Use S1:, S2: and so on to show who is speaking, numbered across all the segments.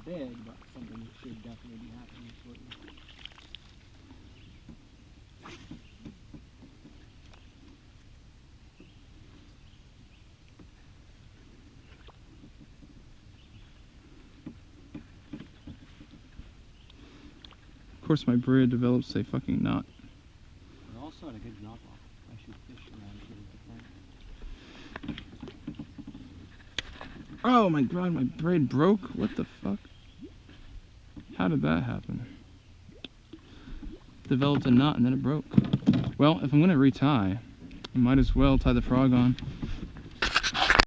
S1: big, but something that should definitely be happening shortly.
S2: Of course, my braid develops a fucking knot.
S1: We're also at a good drop off. I should fish around here with the current.
S2: Oh my god, my braid broke? What the fuck? How did that happen? Developed a knot and then it broke. Well, if I'm gonna retie, I might as well tie the frog on.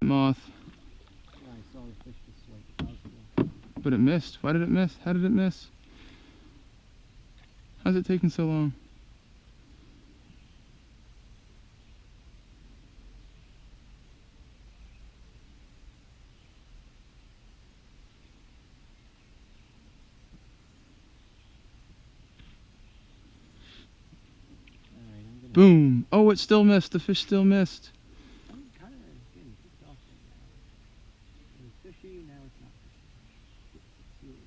S2: Moth.
S1: Yeah, I saw the fish this way. That was cool.
S2: But it missed. Why did it miss? How did it miss? How's it taking so long?
S1: Alright, I'm gonna...
S2: Boom! Oh, it still missed. The fish still missed.
S1: I'm kind of getting kicked off right now. It was fishy, now it's not fishy.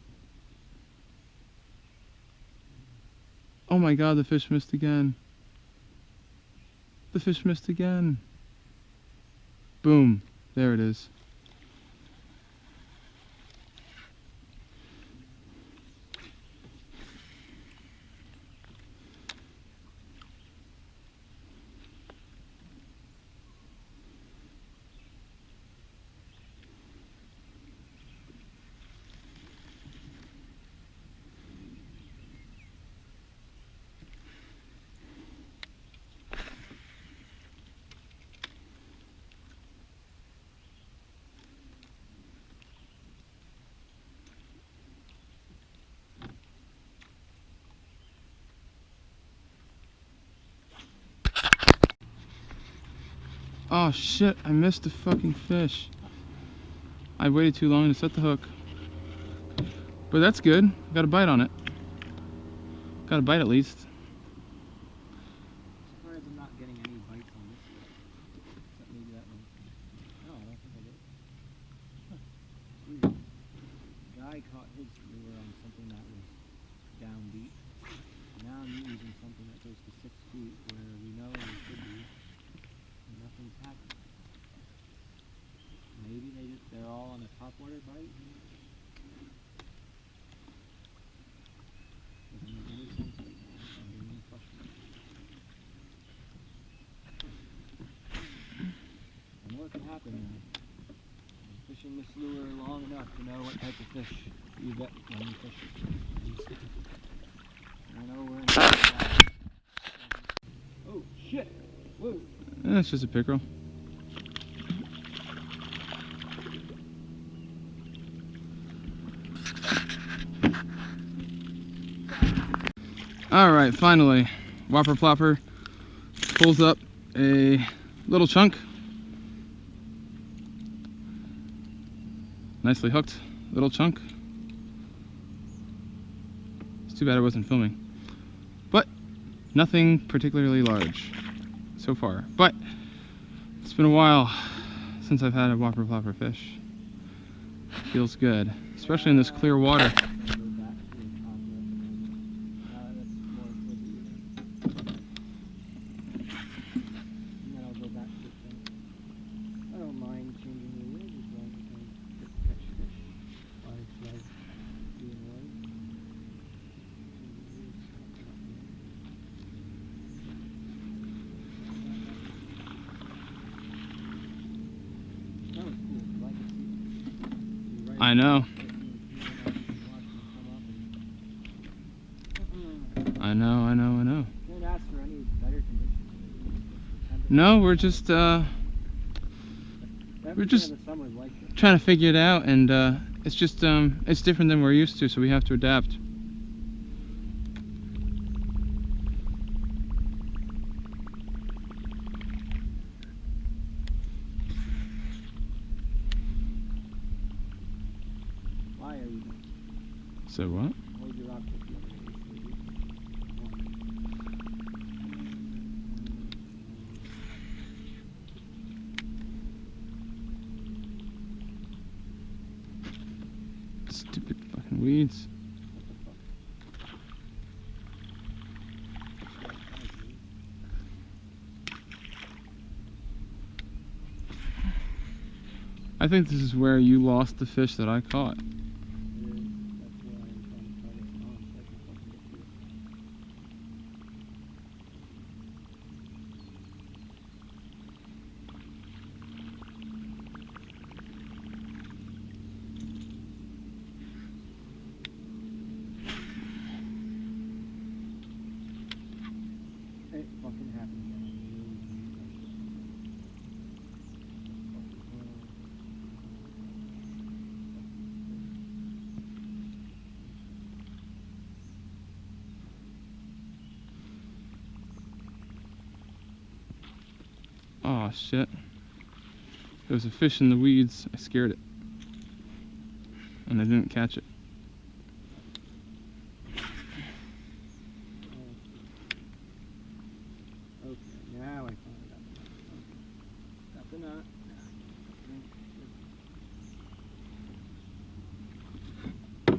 S2: Oh my god, the fish missed again. The fish missed again. Boom. There it is. Oh shit, I missed the fucking fish. I waited too long to set the hook. But that's good. Got a bite on it. Got a bite at least.
S1: I'm surprised I'm not getting any bites on this yet. Except maybe that one. No, I don't think I did. Huh. Weird. The guy caught his lure on something that was down deep. Now I'm using something that goes to 6 feet where we know it should be. And nothing's happening. Maybe they're all on a topwater bite. Doesn't make any sense right now. I'm getting frustrated. I know it can happen now. I'm fishing this lure long enough to know what type of fish you get when you fish it. I know we're in the Oh shit! Whoa!
S2: It's just a pickerel. Alright, finally, Whopper Plopper pulls up a little chunk. Nicely hooked little chunk. It's too bad I wasn't filming. But nothing particularly large so far. But it's been a while since I've had a Whopper Plopper fish. Feels good, especially in this clear water. I know. I know.
S1: Can't ask for any better conditions.
S2: No, we're just
S1: the summer's like this.
S2: trying to figure it out, and it's just it's different than we're used to, so we have to adapt.
S1: Why are you?
S2: So what?
S1: Hold your rock with the other hand, maybe.
S2: Stupid fucking Weeds. I think this is where you lost the fish that I caught.
S1: It fucking happened again.
S2: Oh shit. There was a fish in the weeds. I scared it. And I didn't catch it.
S1: Okay, now I finally got the nut. Got the nut.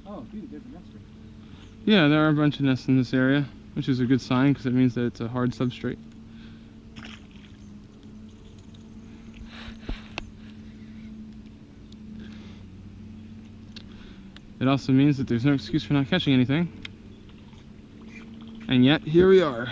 S1: Oh, dude, there's a nest right there.
S2: Yeah, there are a bunch of nests in this area, which is a good sign because it means that it's a hard substrate. It also means that there's no excuse for not catching anything. And yet, here we are.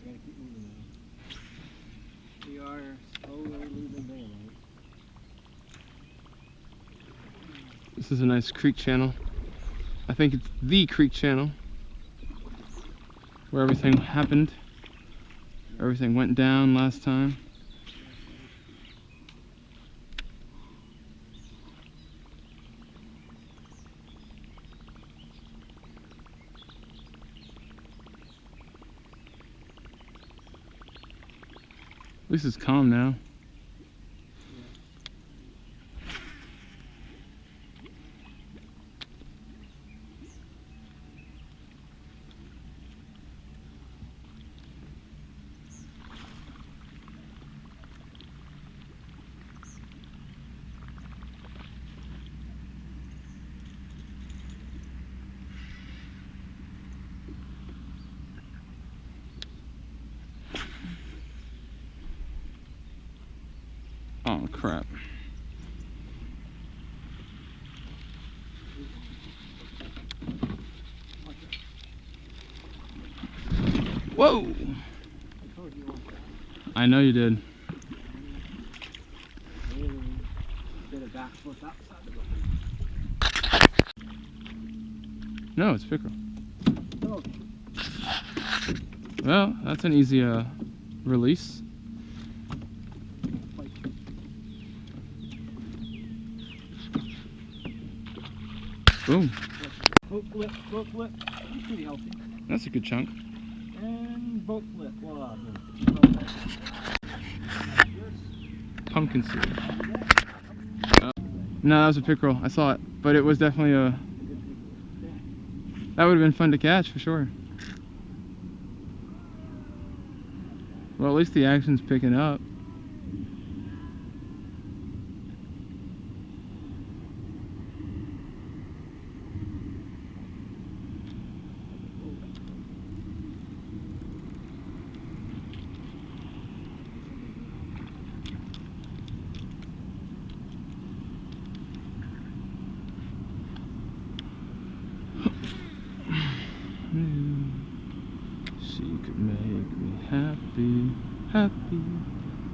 S1: Gotta keep moving now. We are slowly losing daylight.
S2: This is a nice creek channel. I think it's the creek channel where everything happened. Everything went down last time. At least it's calm now. Oh crap. Whoa!
S1: I told you once.
S2: I know you did.
S1: Did a backflip outside the boat.
S2: No, it's pickerel.
S1: Oh,
S2: Well, that's an easy release.
S1: like,
S2: Boom.
S1: boat flip, boat flip. He's pretty healthy.
S2: That's a good chunk.
S1: And boat flip. Voila, boom.
S2: Pumpkin seed. Oh. No, that was a pickerel. I saw it, but it was definitely a. That would have been fun to catch for sure. Well, at least the action's picking up. knew she could make me happy, happy,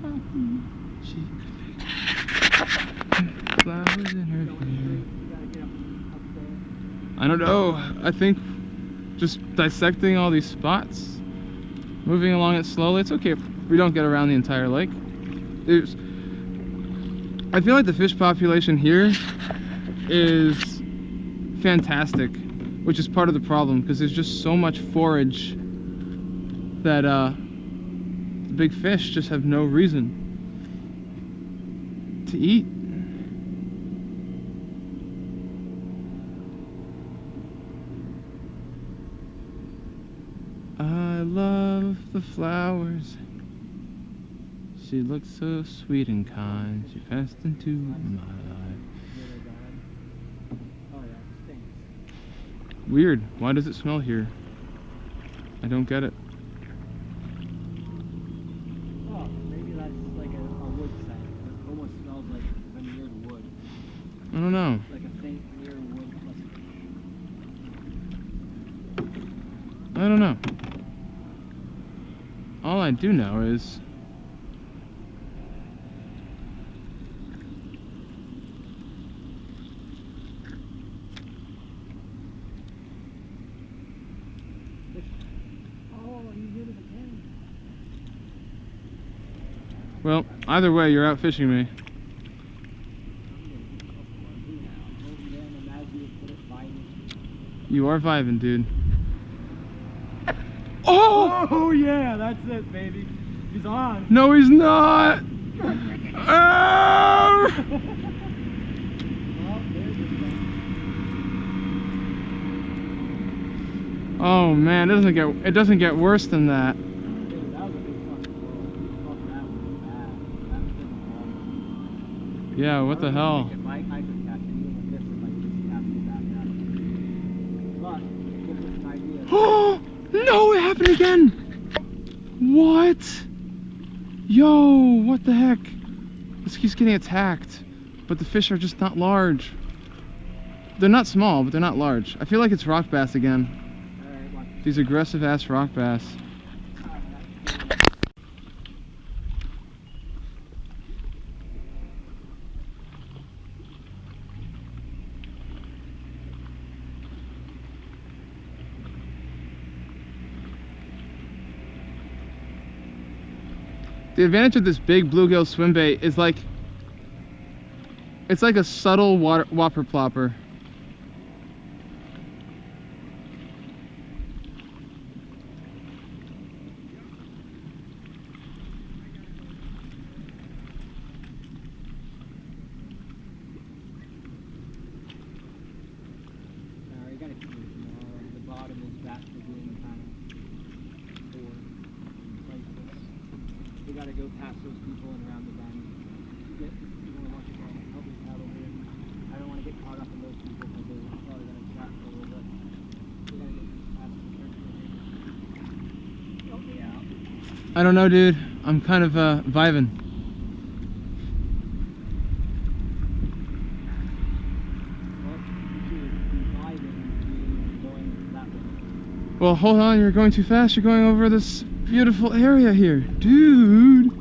S2: happy. She could make flowers in her hair. I don't know. I think just dissecting all these spots, moving along it slowly. It's okay if we don't get around the entire lake. I feel like the fish population here is fantastic, which is part of the problem because there's just so much forage that the big fish just have no reason to eat. I love the flowers. She looked so sweet and kind. She passed into my life. Weird. Why does it smell here? I don't get it.
S1: Oh, maybe that's like a wood scent. It almost smells like veneered wood.
S2: I don't know.
S1: Like a faint veneered wood.
S2: I don't know. All I do know is well, either way, you're out fishing me. You are vibing, dude. Oh!
S1: Oh yeah, that's it, baby. He's on.
S2: No, he's not. Ah! Oh man, it doesn't get worse than that. Yeah, what the hell? Oh no, it happened again! What? Yo, what the heck? This keeps getting attacked, but the fish are just not large. They're not small, but they're not large. I feel like it's rock bass again. These aggressive ass rock bass. The advantage of this big bluegill swim bait is like, it's like a subtle whopper plopper.
S1: The bottom is back to being kind of bored. We gotta go past those people and around the bend. You want to watch it help me paddle here. I don't want to get caught up in those people because they're probably gonna chat for a little bit. We gotta get past the church here. Help me out.
S2: I don't know, dude. I'm kind of vibing. Well, hold on, you're going too fast. You're going over this beautiful area here. Dude!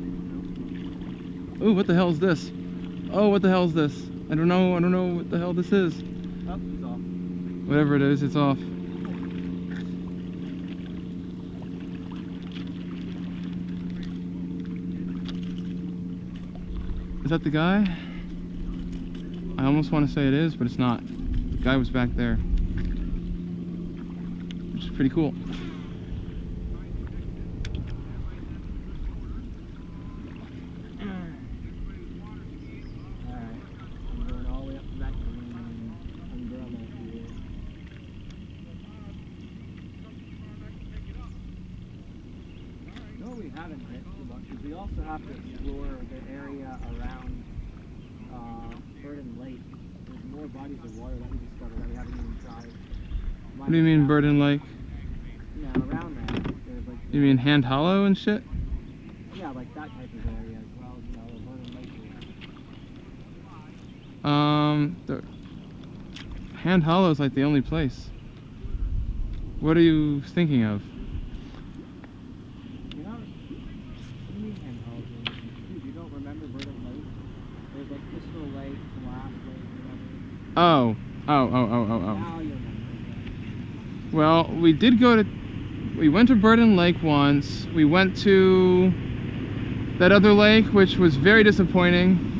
S2: Oh, what the hell is this? Oh, what the hell is this? I don't know what the hell this is.
S1: Oh, he's off.
S2: Whatever it is, it's off. Is that the guy? I almost want to say it is, but it's not. The guy was back there. Which is pretty cool.
S1: We haven't hit too much because we also have to explore the area around Burden Lake. There's more bodies of water that we discovered that we haven't even tried.
S2: What do you mean Burden Lake?
S1: Yeah, around there. There's like.
S2: You mean Hand Hollow and shit?
S1: Yeah, like that type of area as well. You know, Burden Lake.
S2: The Hand Hollow is like the only place. What are you thinking of?
S1: You know, what do you mean intelligent? Dude, you don't remember Verdant Lake? There's like Crystal Lake, Glass Lake, whatever.
S2: Oh.
S1: Now you remember.
S2: Well, we went to Burden Lake once. We went to that other lake, which was very disappointing.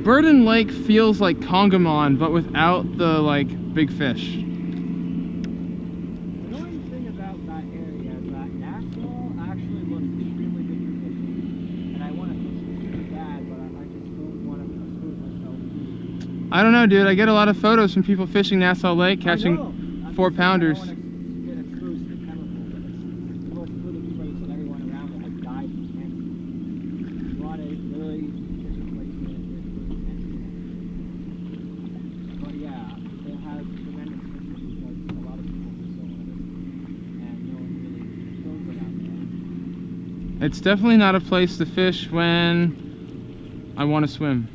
S2: Burden Lake feels like Congamon, but without the, like, big fish.
S1: The annoying thing about that area is that Nassau actually looks extremely good for fishing. And I want to fish really bad, but I just don't want to expose myself.
S2: I don't know, dude. I get a lot of photos from people fishing Nassau Lake, catching 4-pounders.
S1: I don't want to get exposed to chemicals. It's both for the place and everyone around it has died from cancer. You want to really fish a place where there's really cancer. But yeah, it has tremendous history because a lot of people just don't want to visit and no one really knows about it.
S2: It's definitely not a place to fish when I want to swim.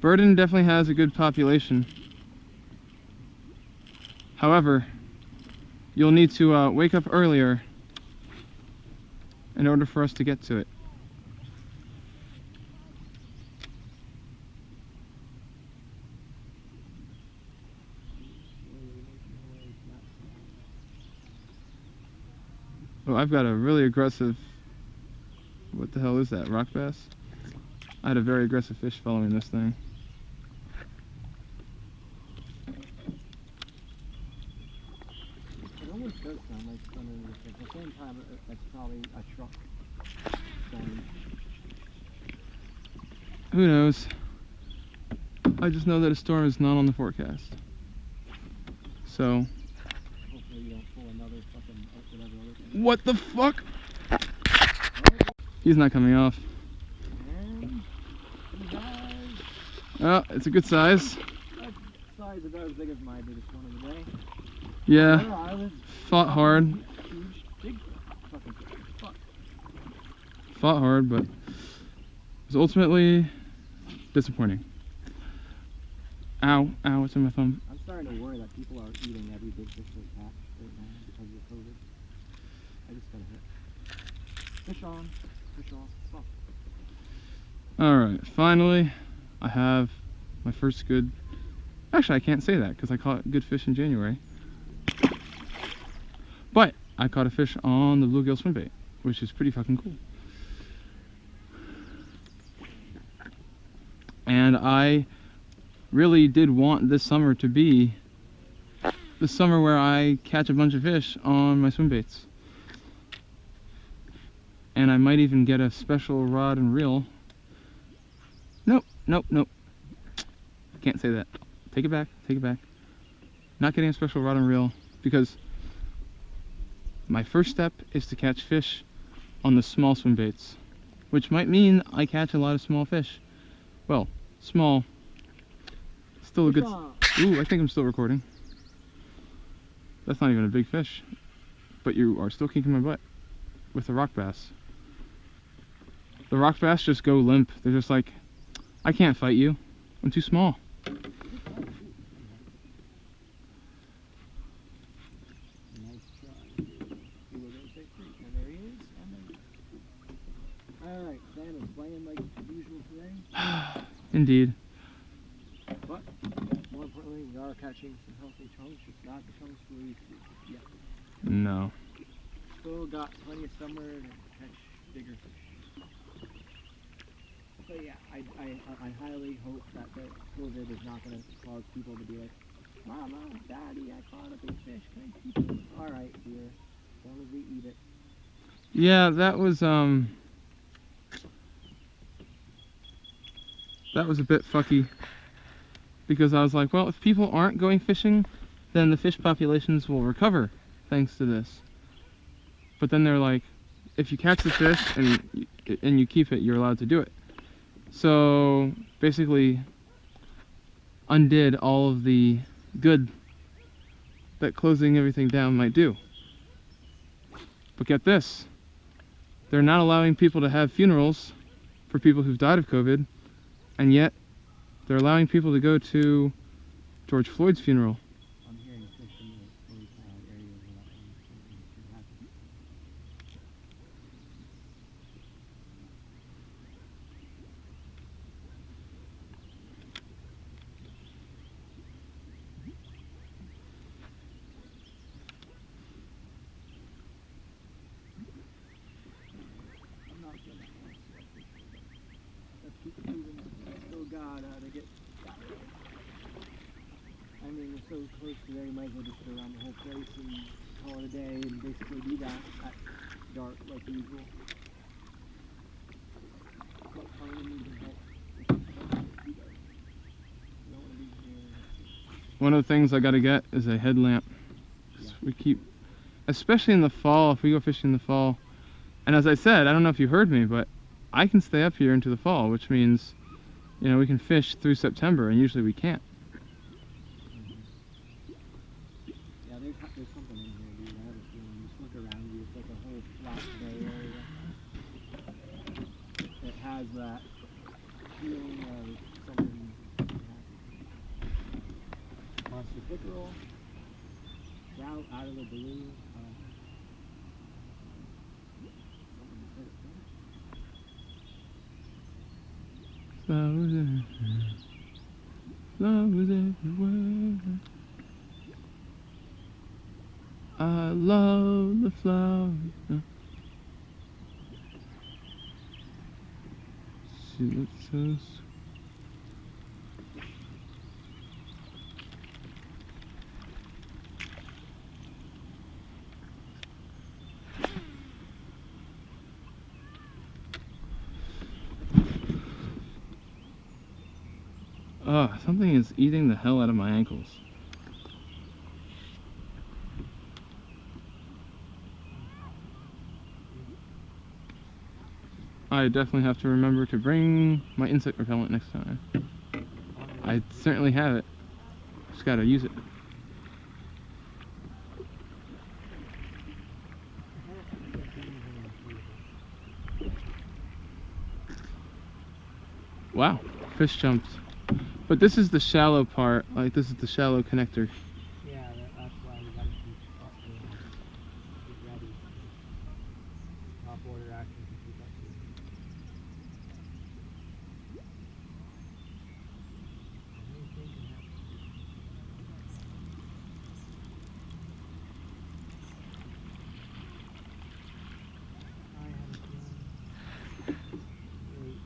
S2: Burden definitely has a good population. However, you'll need to wake up earlier in order for us to get to it. Oh, I've got a really aggressive... What the hell is that? Rock bass? I had a very aggressive fish following this thing.
S1: It almost does sound like thunder. At the same time, it's probably a truck sound.
S2: Who knows? I just know that a storm is not on the forecast. So...
S1: Hopefully you don't pull another fucking whatever other thing.
S2: What the fuck? He's not coming off.
S1: And you guys,
S2: Oh, it's a good size.
S1: that size is about as big as my biggest one of the day.
S2: Yeah,
S1: Where I was
S2: fought hard.
S1: huge, big fucking fish. Fuck.
S2: Fought hard, but it was ultimately disappointing. Ow, ow, it's in my thumb.
S1: I'm starting to worry that people are eating every big fish they catch right now because of COVID. I just got a hit. Fish on, fish off, fuck.
S2: Alright, finally, I have my first good... Actually, I can't say that because I caught good fish in January. But I caught a fish on the bluegill swimbait, which is pretty fucking cool. And I really did want this summer to be the summer where I catch a bunch of fish on my swimbaits. And I might even get a special rod and reel. Nope, nope, nope. Can't say that. Take it back, take it back. Not getting a special rod and reel because my first step is to catch fish on the small swim baits, which might mean I catch a lot of small fish. Well, small. Still a good... Ooh, I think I'm still recording. That's not even a big fish, but you are still kicking my butt with the rock bass. The rock bass just go limp. They're just like, I can't fight you. I'm too small.
S1: Alright, Sam is playing like usual today.
S2: Indeed.
S1: But, more importantly, we are catching some healthy chunks, just not the chunks we used to yet.
S2: No.
S1: Still got plenty of summer to catch bigger fish. So yeah, I highly hope that the COVID is not going to cause people to be like, Mama, Daddy, I caught a big fish, can I keep it? Alright, dear, as long as we eat it.
S2: Yeah, that was a bit fucky. Because I was like, well, if people aren't going fishing, then the fish populations will recover thanks to this. But then they're like, if you catch the fish and you keep it, you're allowed to do it. So basically undid all of the good that closing everything down might do. But get this, they're not allowing people to have funerals for people who've died of COVID, and yet they're allowing people to go to George Floyd's funeral.
S1: I'm hearing fish in those areas where that something could happen. I'm not good at that. Let's keep moving. Still got to get. I mean, we're so close to there, you might as well just go around the whole place and call it a day and basically do that at dark like usual. But probably need to help. You don't want to be here.
S2: One of the things I gotta get is a headlamp.
S1: Yeah.
S2: We keep, especially in the fall, if we go fishing in the fall. And as I said, I don't know if you heard me, but I can stay up here into the fall, which means, you know, we can fish through September, and usually we can't.
S1: Yeah, there's something in here, dude. I have a feeling. Just look around you. It's like a whole flat bay area. It has that feeling of something happening. Monster pickerel. Trout out of the blue.
S2: Flowers everywhere. Flowers everywhere. I love the flowers. She looks so sweet. Something is eating the hell out of my ankles. I definitely have to remember to bring my insect repellent next time. I certainly have it. Just gotta use it. Wow, fish jumped. But this is the shallow part, like this is the shallow connector.
S1: Yeah, that's why you gotta keep up there. Get ready. Top order action to keep up to. I have a feeling. Wait.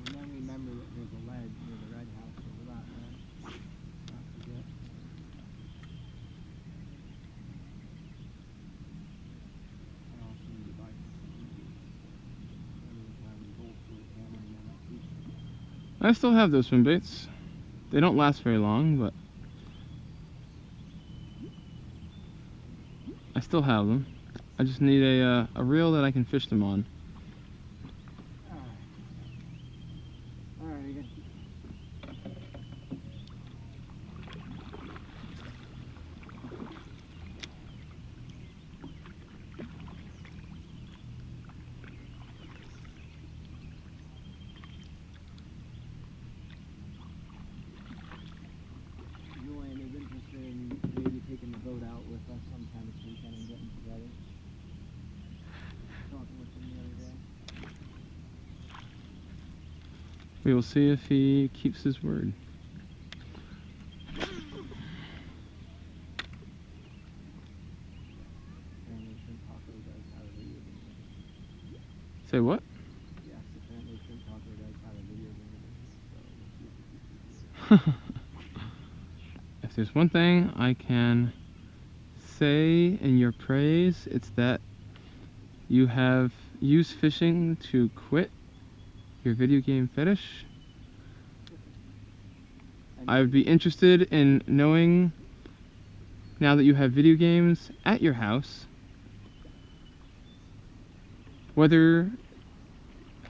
S1: And then remember that there's a ledge near the red house over that way. Not forget. I also need to buy some.
S2: I still have those swim baits. They don't last very long, but I still have them. I just need a reel that I can fish them on.
S1: Alright, again. Julian is interested in maybe taking the boat out with us sometime this weekend and getting together. Talking with him the other day.
S2: We will see if he keeps his word.
S1: Apparently shrimp taco does have a video game.
S2: Say what?
S1: Yes, apparently shrimp taco does have a video game. So we'll see if we can do it.
S2: If there's one thing I can say in your praise, it's that you have use fishing to quit your video game fetish? I would be interested in knowing, now that you have video games at your house,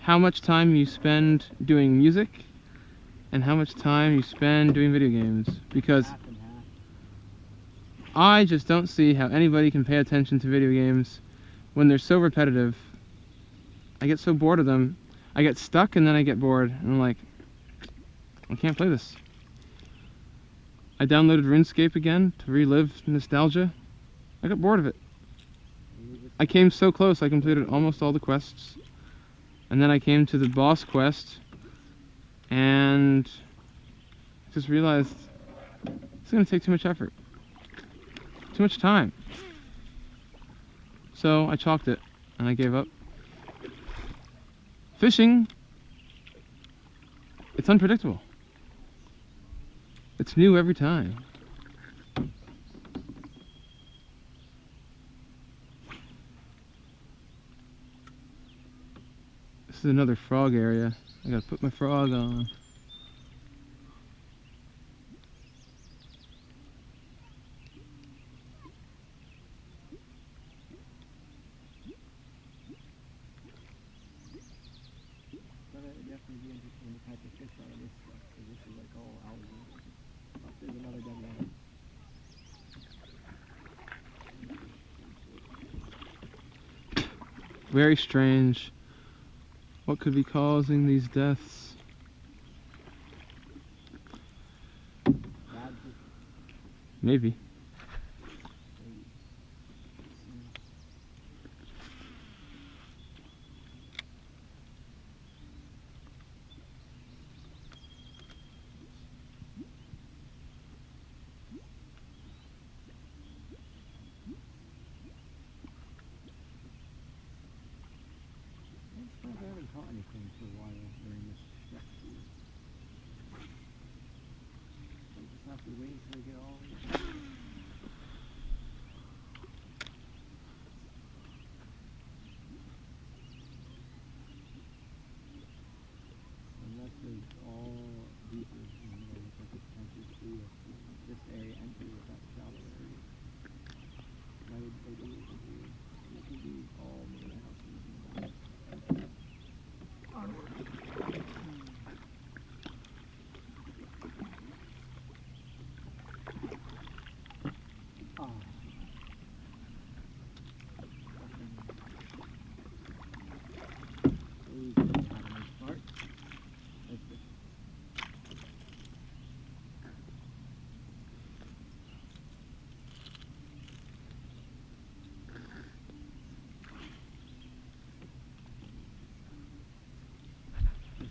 S2: how much time you spend doing music and how much time you spend doing video games. Because
S1: Half and half.
S2: I just don't see how anybody can pay attention to video games when they're so repetitive. I get so bored of them. I get stuck and then I get bored. And I'm like, I can't play this. I downloaded RuneScape again to relive nostalgia. I got bored of it. I came so close. I completed almost all the quests. And then I came to the boss quest. And I just realized it's going to take too much effort. Too much time. So I chalked it and I gave up. Fishing, it's unpredictable. It's new every time. This is another frog area. I gotta put my frog on.
S1: It'd definitely be interesting to catch a fish out of this stuff, because this is like all algae. Oh, there's another dead one.
S2: Very strange. What could be causing these deaths?
S1: Bad fish.
S2: Maybe.
S1: I haven't caught anything for a while during this stretch. I just have to wait until we get all of it. Unless there's all deeper, you know, which I could potentially see if this area empty with that shallow area. Why would they do it here? It could be all made houses in the back.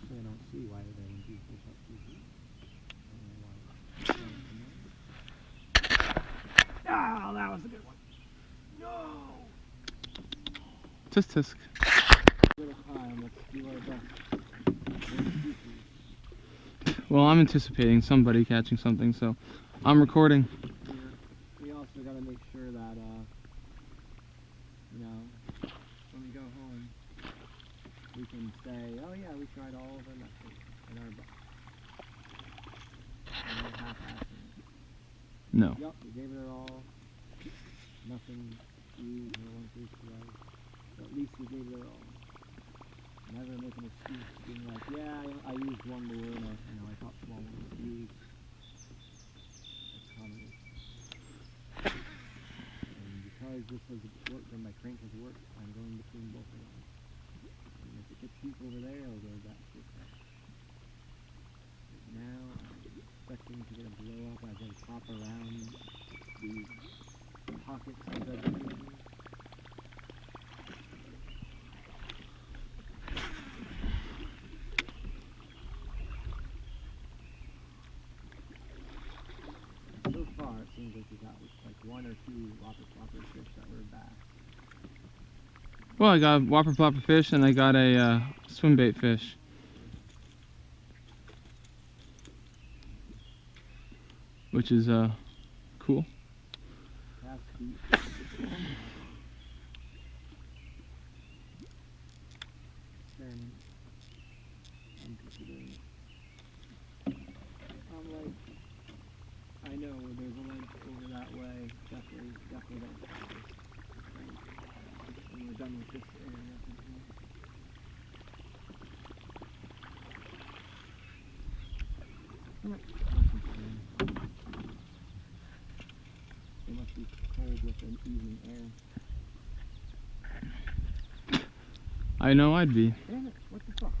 S1: I don't see why they would do fish up too deep. Ah, that was a good one. No!
S2: Tisk tisk.
S1: Little time, let's do our best.
S2: Well, I'm anticipating somebody catching something, so I'm recording.
S1: Yeah. We also got to make sure that, you know, when we go home, we can say, oh yeah, we tried all of our methods in our book. And we're half-assing it.
S2: No.
S1: Yup, we gave it our all. Nothing used, no one fish right. But at least we gave it our all. Never make an excuse being like, yeah, I used one lure and I caught small ones. That's comedy. And because this has worked and my crank has worked, I'm going between both of them. And if it gets deep over there, I'll go back to the crank. Now, I'm expecting to get a blow up as I pop around these pockets of vegetation. So far, it seems like we got like one or two whopper flopper fish that were bass.
S2: Well, I got a whopper plopper fish and I got a swim bait fish. Which is cool.
S1: That's deep. turning. I'm considering it. I'm like, I know there's a ledge over that way. Definitely don't stop this. When we're done with this area up in here. It must be cold with an evening air.
S2: I know I'd be.
S1: Damn it, what the fuck?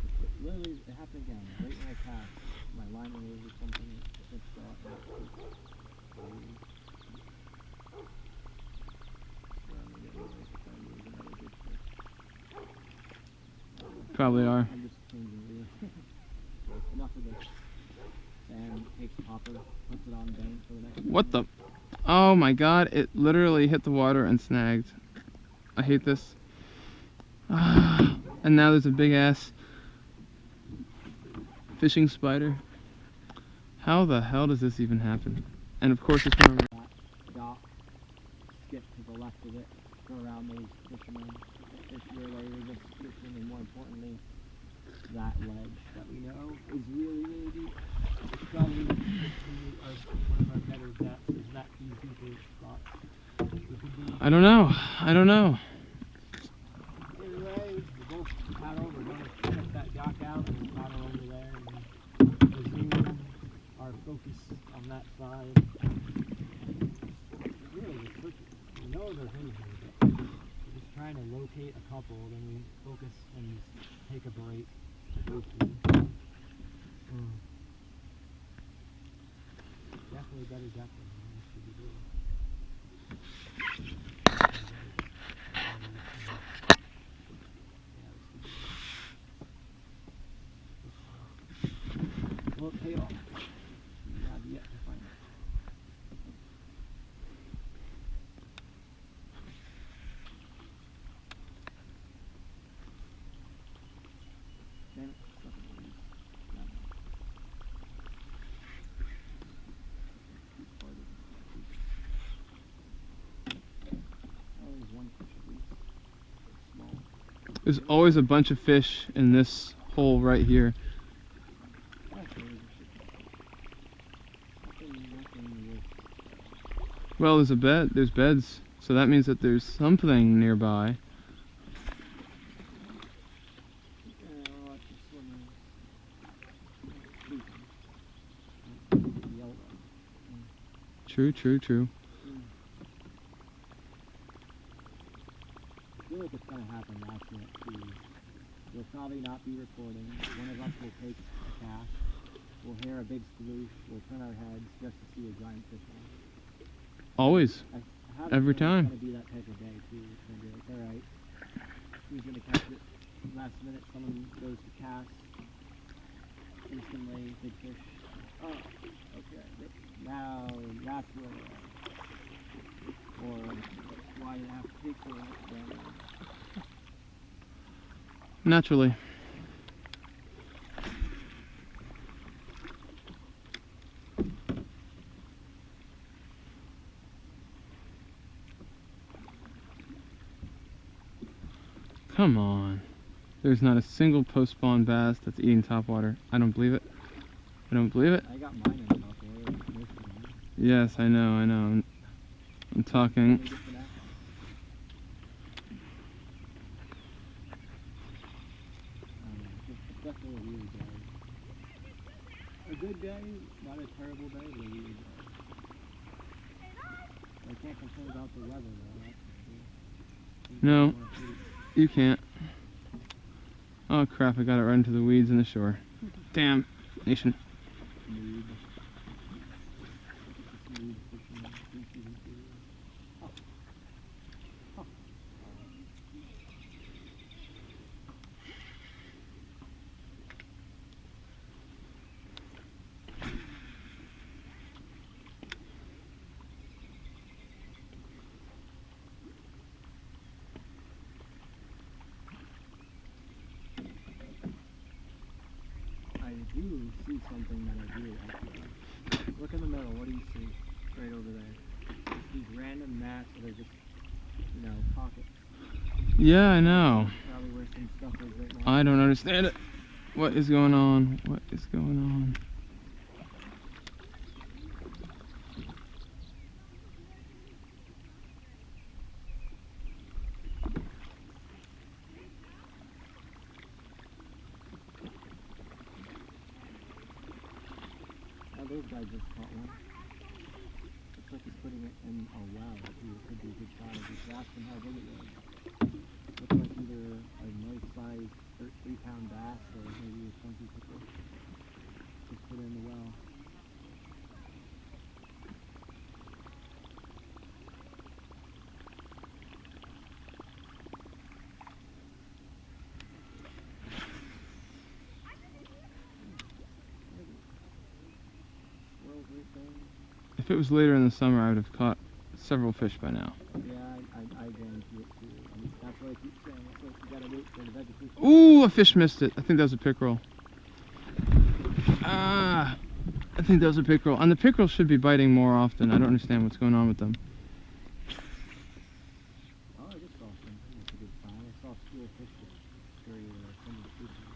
S1: Literally, it happened again. Right when I passed, my line removed or something. It's
S2: Probably are.
S1: I'm just changing wheels. Enough of this. Sam takes hopper, puts it on bank for the next
S2: What the? Oh my god, it literally hit the water and snagged. I hate this. And now there's a big ass fishing spider. How the hell does this even happen? And of course it's one of
S1: that dock, skip to the left of it, go around those fishermen, fish where they were just fishing, and more importantly, that ledge that we know is really, really deep. It's probably one of our better depths, is that these deeper spots.
S2: I don't know.
S1: Anyway, we both paddle, we're going to check that dock out and paddle over there and resume our focus on that side. Really, we're searching. We know there's in here, but we're just trying to locate a couple, then we focus and take a break. Definitely better depth than this should be doing. Well, pay off. We have yet to find it. Damn it.
S2: There's always a bunch of fish in this hole right here. Well, there's a bed. There's beds, so that means that there's something nearby. True.
S1: I feel like it's gonna happen last minute too. We'll probably not be recording. One of us will take a cast. We'll hear a big sploosh. We'll turn our heads just to see a giant fish on.
S2: Always. Every time.
S1: It's gonna be that type of day too. It's gonna be like, all right, who's gonna catch it? Last minute, someone goes to cast. Instantly, big fish. Oh, okay. Now that's where they are. Or why you have to take for it.
S2: Naturally. Come on. There's not a single post-spawn bass that's eating topwater. I don't believe it. I don't believe it.
S1: I got mine in topwater.
S2: Yes, I know. I'm talking.
S1: It's definitely a weird day. A good day, not a terrible day, but a weird day. I can't complain about the weather though.
S2: No, you can't. Oh crap, I got it right into the weeds in the shore. Damn, nation.
S1: I do see something that I do like. Look in the middle, what do you see? Right over there. These random mats that are just, pockets.
S2: Yeah, I know.
S1: Probably where where some stuff is right now.
S2: I don't understand it. What is going on? What is going on?
S1: Oh, those guys just caught one. Looks like he's putting it in a well. It could be a good size. You should ask him how big it was. Looks like either a nice size 3-pound bass or maybe a chunky pickerel. Just put it in the well. Squirrels right there.
S2: If it was later in the summer, I would have caught several fish by now.
S1: Yeah, I guarantee it too. I mean, that's what I keep saying. That's what you gotta wait for the vegetation.
S2: Ooh, a fish missed it. I think that was a pickerel. Ah, I think that was a pickerel. And the pickerel should be biting more often. I don't understand what's going on with them.
S1: Oh, I just saw something. That's a good sign. I saw school fish just very something fishing.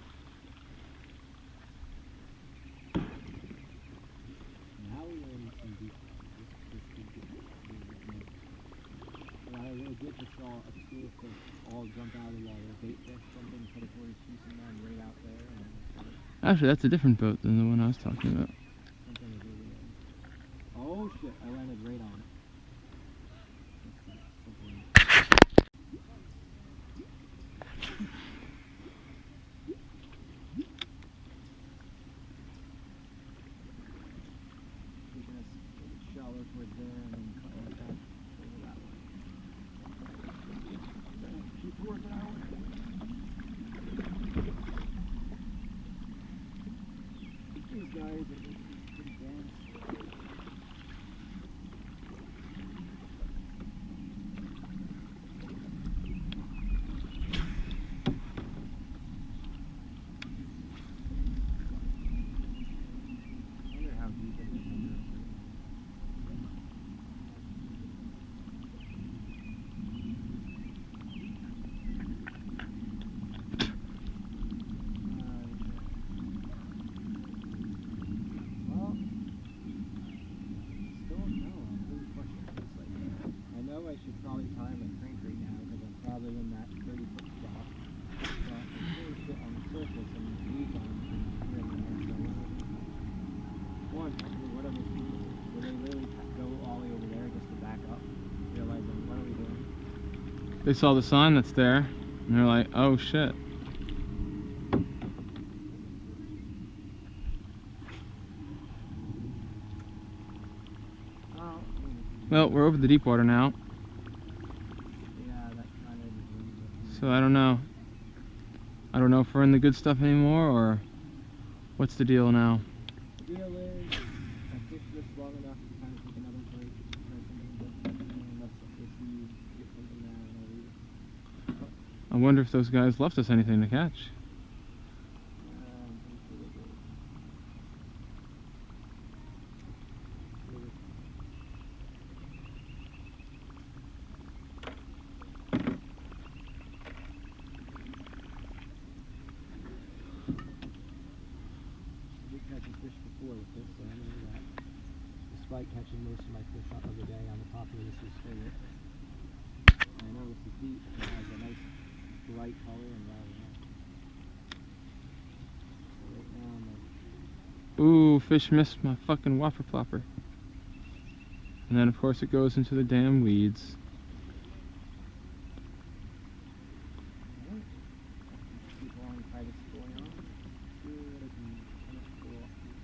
S1: Now we are in some deep water. This could get really good. What I really did just saw a school fish all jump out of the water. Bait fish, something predatory chasing them right out there. And
S2: Actually, that's a different boat than the one I was talking about.
S1: something is really in. Oh shit, I landed right on it. Something. Taking us shallow towards there and then cutting it back over that way. Keep working out. These guys are pretty damn slow. I wonder how deep it is under a certain. Well, still no. I'm really frustrated. It's like, I know I should probably tie my crank right now because I'm probably in that 30-foot spot. But I'm seeing shit on the surface and weeds on here and there. So what are those people? Do they really go all the way over there just to back up, realizing what are we doing?
S2: They saw the sign that's there, and they're like, oh shit.
S1: Oh,
S2: Well, we're over the deep water now,
S1: yeah, that kind of.
S2: so I don't know. I don't know if we're in the good stuff anymore, or what's the deal now.
S1: The deal is, I fished this long enough to kind of take another break, try something different, unless if we get something there and I'll leave it.
S2: I wonder if those guys left us anything to catch.
S1: I'm pretty sure they did. I did catch a fish before with this, so I know that. Despite catching most of my fish of the day on the top of this is favorite. I know this is deep and it has a nice bright color and so right now I'm like,
S2: Ooh, fish missed my fucking whopper plopper. And then of course it goes into the damn weeds.
S1: alright, keep on try this going on. See what I can kind of pull off here.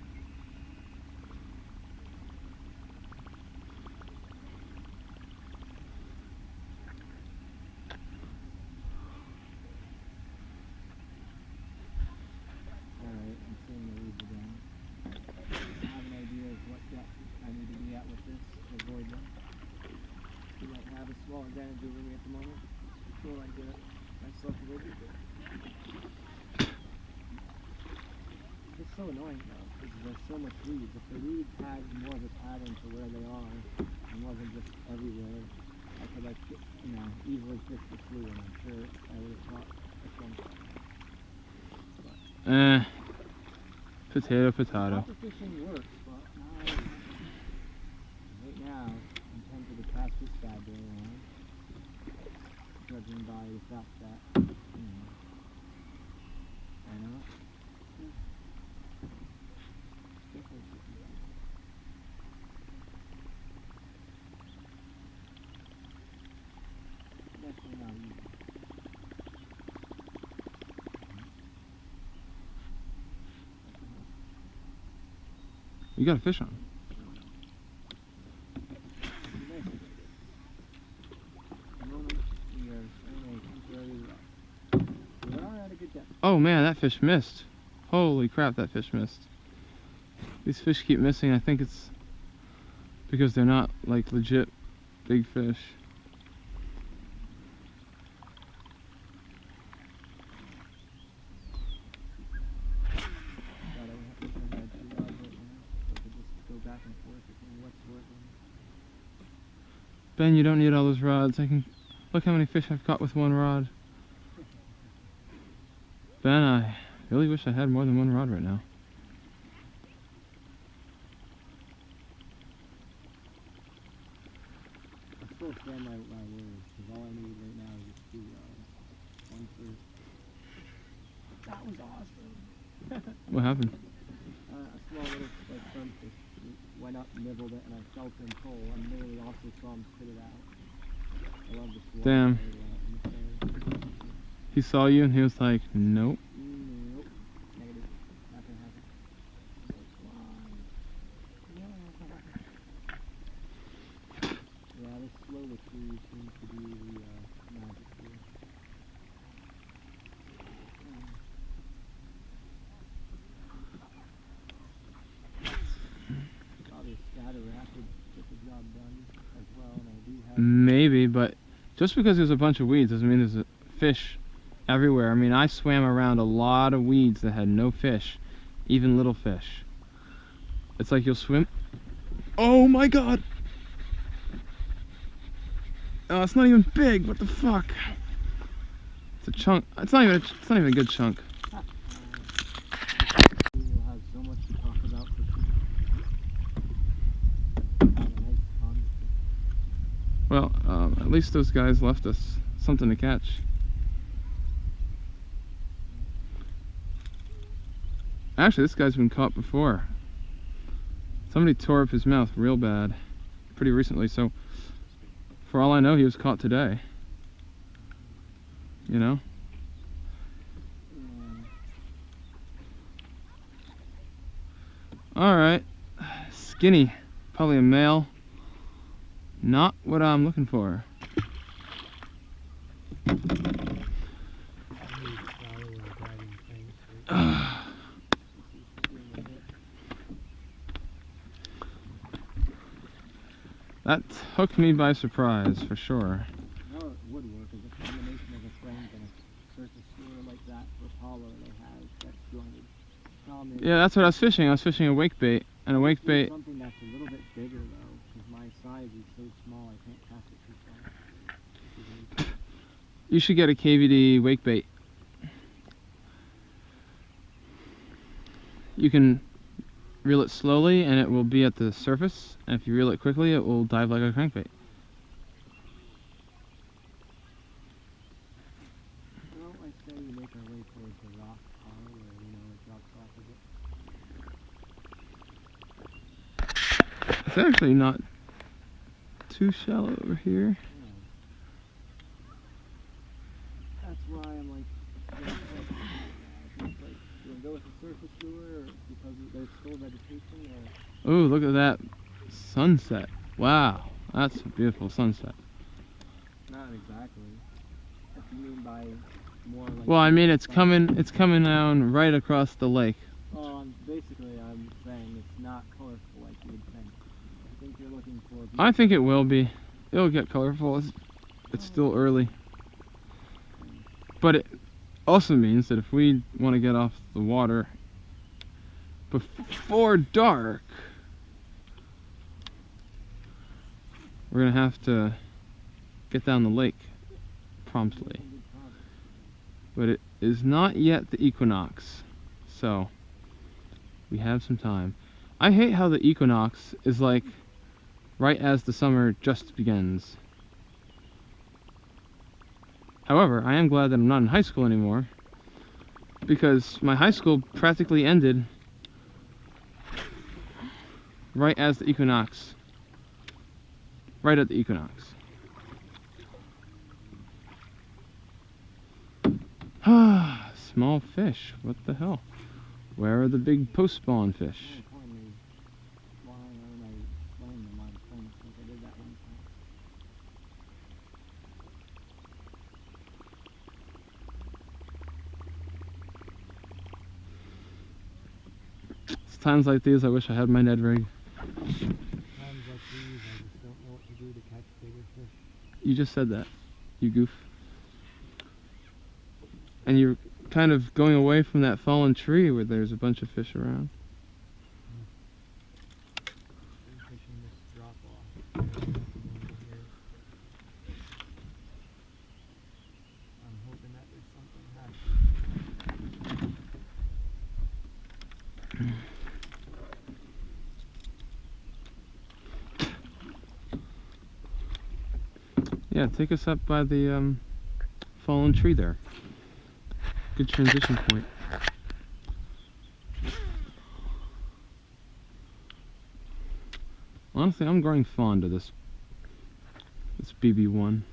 S1: Alright, I'm seeing the weeds again. I have an idea of what depth I need to be at with this to avoid them. We might have a small advantage over me at the moment. Before I get myself a little bit. It's so annoying though, because there's so much weeds. If the weeds had more of a pattern to where they are and wasn't just everywhere, I could like, easily fish the fluid. I'm sure I would have caught That's one thing.
S2: Potato, potato.
S1: Copper fishing works, but right now, in terms of the catch this bad boy on, judging by the fact that, why not? Definitely not easy.
S2: You got a fish on. Oh man, that fish missed. Holy crap, that fish missed. These fish keep missing. I think it's because they're not like legit big fish. Ben, you don't need all those rods. I can look how many fish I've caught with one rod. Ben, I really wish I had more than one rod right now.
S1: I still stand my words, because all I need right now is just 2 rods. One for... That was awesome!
S2: What happened?
S1: A small little sunfish went up, nibbled it, and I felt him pull. I literally also saw him spit it out. I love the swirl.
S2: Damn. He saw you and he was like, nope.
S1: Nope. Negative. Not gonna happen. Yeah, this slow retrieve seems to be the magic here. Probably a scatter rat would get the job done as well, and I do have...
S2: Maybe, but just because there's a bunch of weeds doesn't mean there's a fish everywhere. I mean, I swam around a lot of weeds that had no fish, even little fish. It's like you'll swim... Oh my god! Oh, it's not even big. What the fuck? It's a chunk. It's not even a good chunk.
S1: We'll have so much to talk about for
S2: Well, at least those guys left us something to catch. Actually, this guy's been caught before. Somebody tore up his mouth real bad pretty recently, so for all I know, he was caught today. You know? Alright. Skinny. Probably a male. Not what I'm looking for. That hooked me by surprise, for sure.
S1: How it would work is a combination of a crank and a surface lure like that for taller they have that's jointed.
S2: Yeah, that's what I was fishing. I was fishing a wake bait, and a wake bait.
S1: Something that's a little bit bigger though, because my size is so small I can't cast it too far.
S2: You should get a KVD wake bait. You can reel it slowly and it will be at the surface, and if you reel it quickly it will dive like a crankbait.
S1: Well, I say we make our way towards the rock pile where it drops off of it.
S2: It's actually not too shallow over here.
S1: Yeah. That's why I'm like, do I go with the surface lure or because there's still vegetation or...
S2: Oh, look at that sunset. Wow, that's a beautiful sunset.
S1: Not exactly. What do you mean by more like...
S2: Well, I mean it's coming down right across the lake.
S1: Oh, basically I'm saying it's not colorful like you would think. I think you're looking for...
S2: I think it will be. It'll get colorful. It's still early. But it also means that if we want to get off the water before dark, we're going to have to get down the lake promptly. but it is not yet the equinox, so we have some time. I hate how the equinox is like right as the summer just begins. However, I am glad that I'm not in high school anymore, because my high school practically ended right as the equinox, right at the equinox. Small fish, what the hell? Where are the big post-spawn fish? It's times like these I wish I had my Ned rig.
S1: Times like these I just don't know what to do to catch bigger fish.
S2: You just said that, you goof. And you're kind of going away from that fallen tree where there's a bunch of fish around.
S1: I'm fishing this drop off. I'm hoping that there's something happening.
S2: Yeah, take us up by the fallen tree there. Good transition point. Honestly, I'm growing fond of this BB1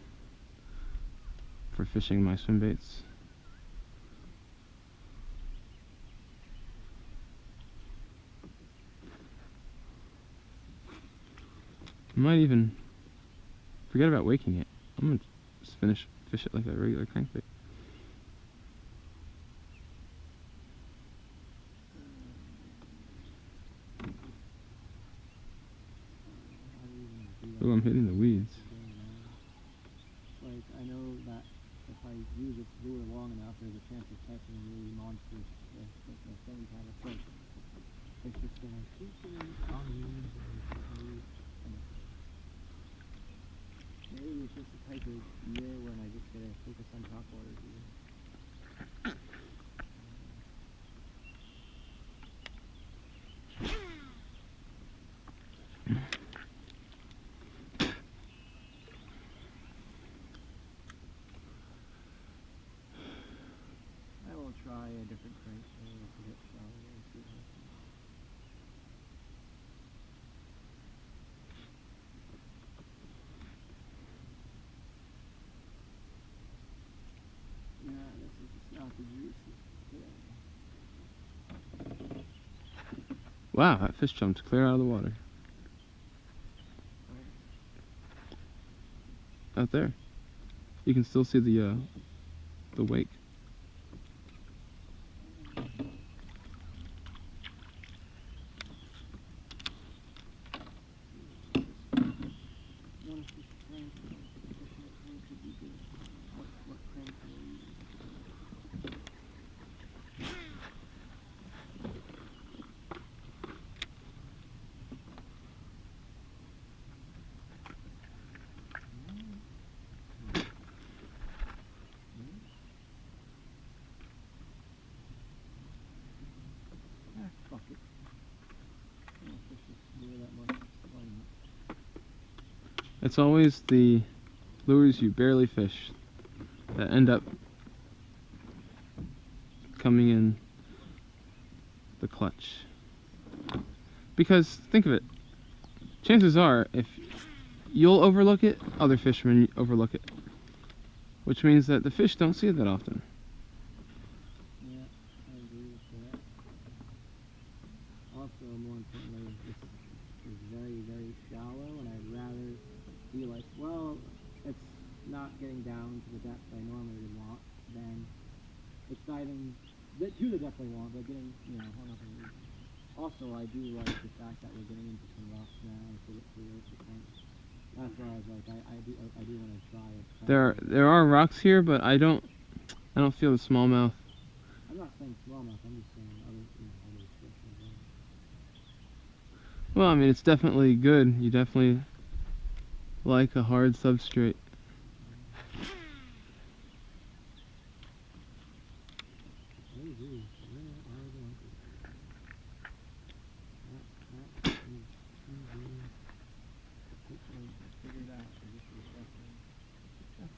S2: for fishing my swim baits. I might even forget about waking it. I'm gonna just fish it like a regular crankbait. Oh, I'm hitting the weeds.
S1: Like, I know that if I use this lure long enough, there's a chance of catching really monsters with the same kind of fish. It's just gonna keep doing on weeds and maybe it's just the type of year when I just gotta focus on top water. I will try a different crank to get shallower and see how it goes. Yeah, this is just not the juice today.
S2: Wow, that fish jumped clear out of the water. Out there. You can still see the wake.
S1: Fuck it. I don't fish this lure that much. Why not?
S2: It's always the lures you barely fish that end up coming in the clutch. Because think of it, chances are if you'll overlook it, other fishermen overlook it, which means that the fish don't see it that often.
S1: Yeah, I agree with that. Also, more importantly, this is very, very shallow, and I'd rather be like, well, it's not getting down to the depth I normally would want, than it's diving to the depth I want, but getting, hung up in weeds. Also, I do like the fact that we're getting into some rocks now, so it's clear at the point. That's why I was like, I do want to try it.
S2: There are rocks here, but I don't feel the smallmouth.
S1: I'm not saying smallmouth, I'm just saying other fish as well.
S2: Well, I mean, it's definitely good. You definitely like a hard substrate.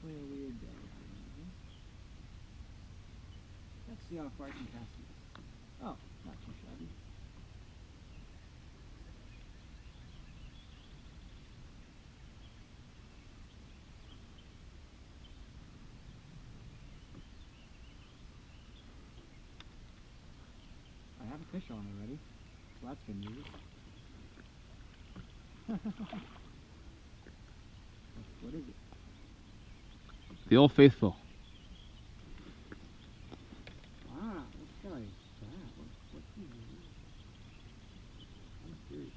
S1: definitely a weird day. Let's see how far I can cast this. Oh, not too shabby. I have a fish on already, so that's good news. What is it?
S2: The Old Faithful.
S1: Ah, what guy is that? What's he doing? I'm curious.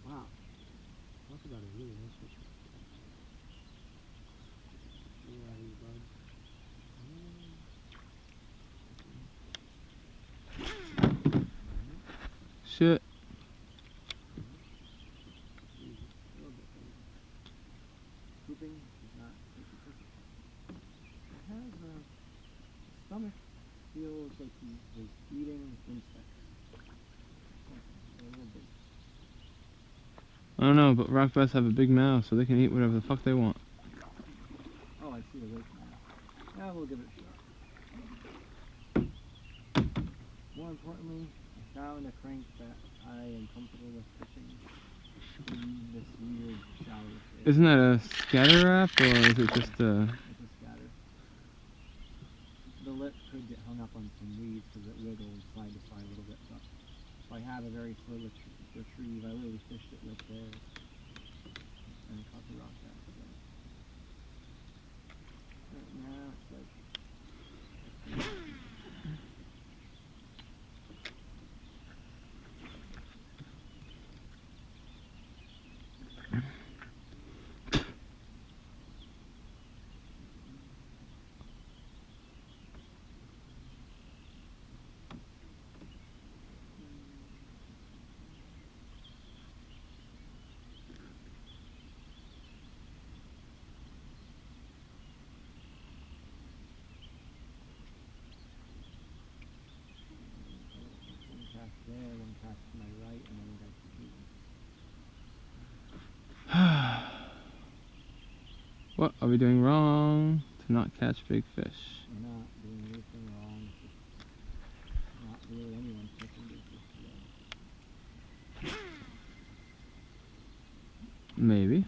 S1: Wow. Talk about a really nice fish.
S2: Shit.
S1: Pooping is not perfect. It has a stomach feels like he was eating insects. A little bit.
S2: I don't know, but rock bass have a big mouth, so they can eat whatever the fuck they want.
S1: Oh, I see the weight now. Yeah, we'll give it a shot. More importantly, I found a crank that I am comfortable with fishing in this weird shallow fish.
S2: Isn't that a scatter wrap, or is it just a...
S1: It's a scatter. The lip could get hung up on some weeds because it wiggles side to side a little bit, but if I have a very slow retrieve, I literally fished it right there and I caught the rock bass. So. Right now it's like there, one cast to my right, and then one guy to
S2: What are we doing wrong to not catch big fish?
S1: We're not doing anything wrong. Not really anyone catching big fish today.
S2: Maybe.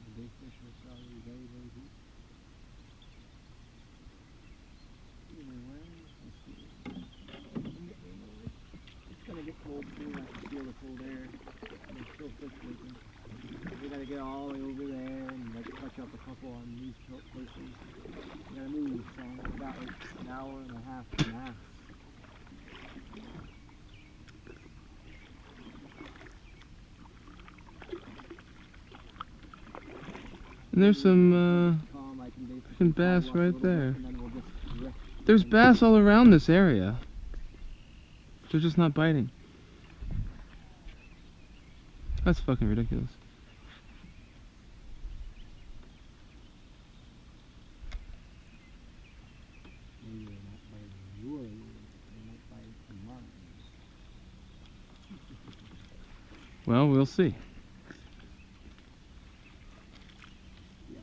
S1: The big fish are probably very, very deep. Either way, let's see. It's gonna get cold soon. I can feel the cold air. There's still fish leaking. We gotta get all the way over there and like touch up a couple on these places. We gotta move, so we got like an hour and a half max.
S2: And there's some
S1: Calm, I can basically
S2: fucking bass
S1: paddle up a
S2: right
S1: little bit,
S2: there.
S1: and then we'll just drift.
S2: There's bass all around this area. They're just not biting. That's fucking ridiculous.
S1: Maybe they're not biting your lure, they might bite mine.
S2: Well, we'll see.
S1: Yeah.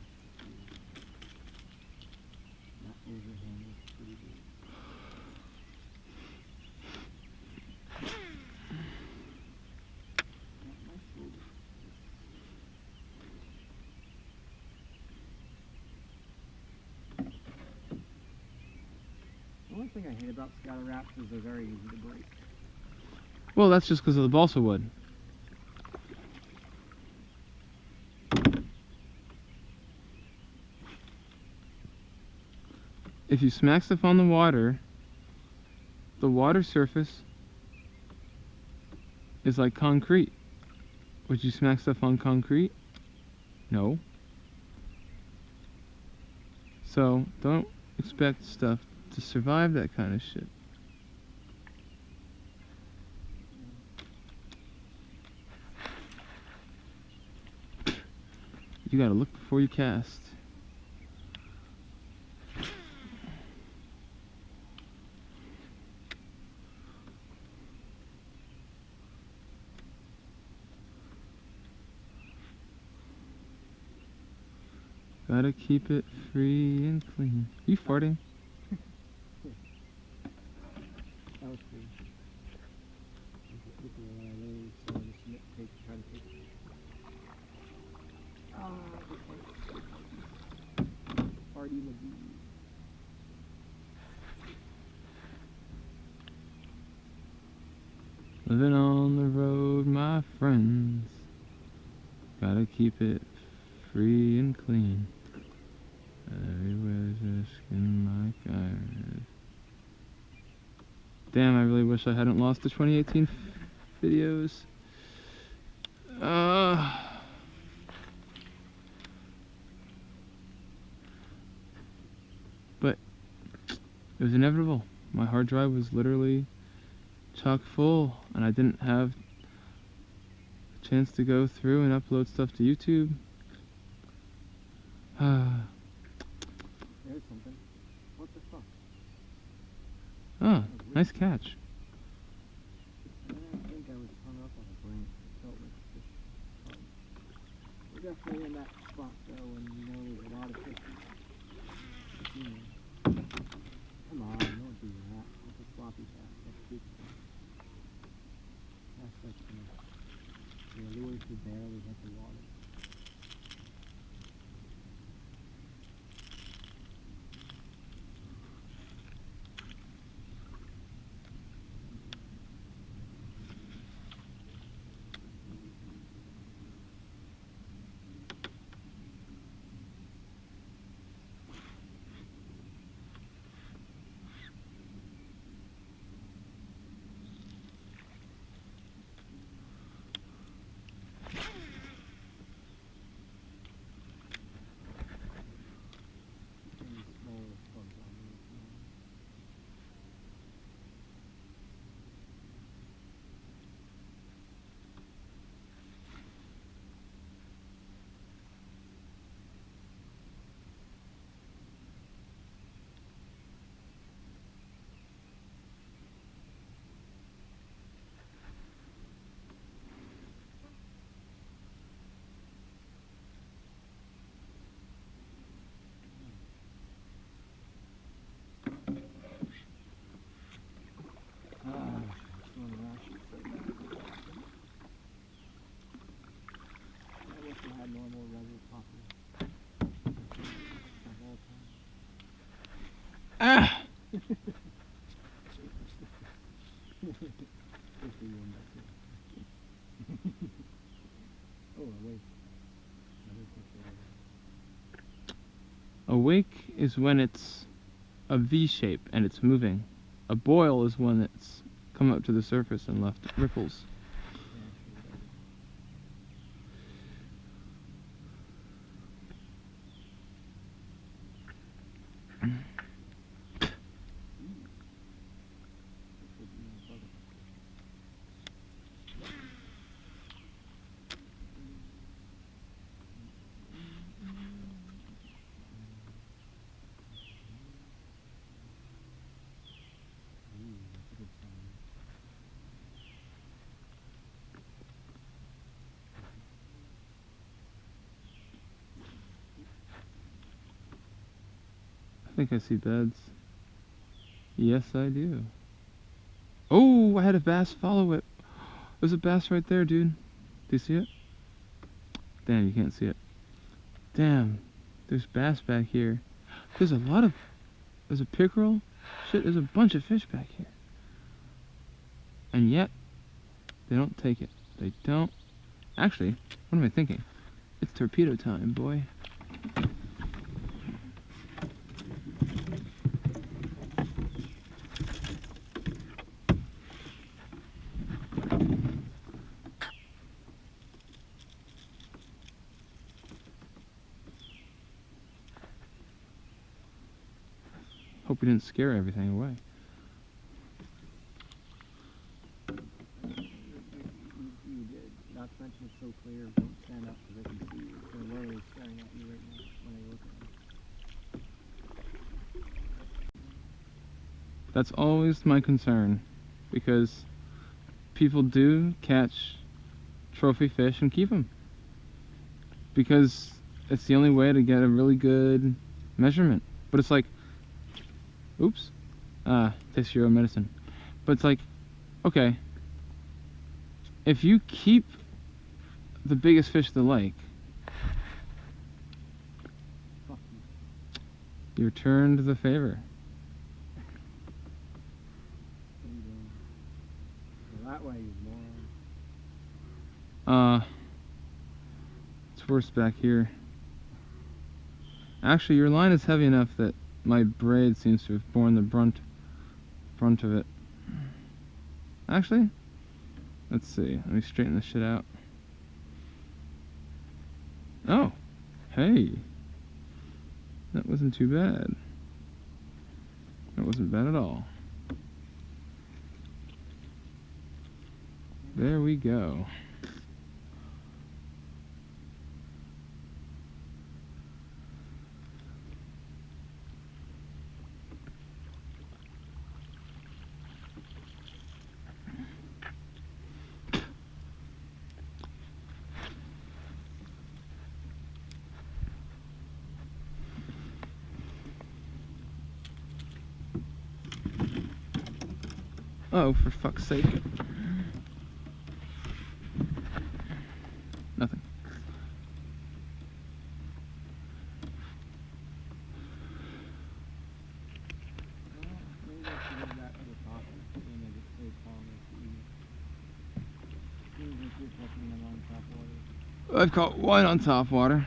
S1: That overhang is pretty big. Not my shoulder. The only thing I hate about scatter wraps is they're very easy to break.
S2: Well, that's just because of the balsa wood. If you smack stuff on the water surface is like concrete. Would you smack stuff on concrete? No. So don't expect stuff to survive that kind of shit. You gotta look before you cast. Gotta keep it free and clean. You farting?
S1: That was cool. When I literally saw the snip take, try to take it. Party McGee.
S2: Living on the road, my friends. Gotta keep it free and clean. Everywhere's a skin like iron. Damn, I really wish I hadn't lost the 2018 videos. But it was inevitable. My hard drive was literally chock full, and I didn't have a chance to go through and upload stuff to YouTube.
S1: There's something. What the fuck?
S2: Oh, nice catch.
S1: I didn't think I was hung up on a branch. It felt like a fish. We're definitely in that spot though, and you know there's a lot of fish. Come on, don't do that. That's a sloppy cast. That's too slow. That's like the lure should barely hit the water. Normal regular coffee.
S2: Ah!
S1: Oh, wait.
S2: A wake is when it's a V shape and it's moving. A boil is when it's come up to the surface and left ripples. I think I see beds. Yes, I do. Oh, I had a bass follow it. There's a bass right there, dude. Do you see it? Damn, you can't see it. Damn, there's bass back here. There's a pickerel. Shit, there's a bunch of fish back here. And yet, they don't take it. They don't. Actually, what am I thinking? It's torpedo time, boy. Hope we didn't scare everything away.
S1: You did. Not to mention it's so clear. Don't stand up because I can see you. It's going to literally stand
S2: That's always my concern, because people do catch trophy fish and keep them, because it's the only way to get a really good measurement. But it's like, oops, takes your own medicine. But it's like, okay, if you keep the biggest fish of the lake, you returned the favor.
S1: Well, that way is more.
S2: It's worse back here. Actually, your line is heavy enough that my braid seems to have borne the brunt of it. Actually, let's see. Let me straighten this shit out. Oh, hey. That wasn't too bad. That wasn't bad at all. There we go. Oh, for fuck's sake. Nothing.
S1: Maybe I should have that other top and make it stay calm as seems like you're catching them on top water.
S2: I've caught one on top water.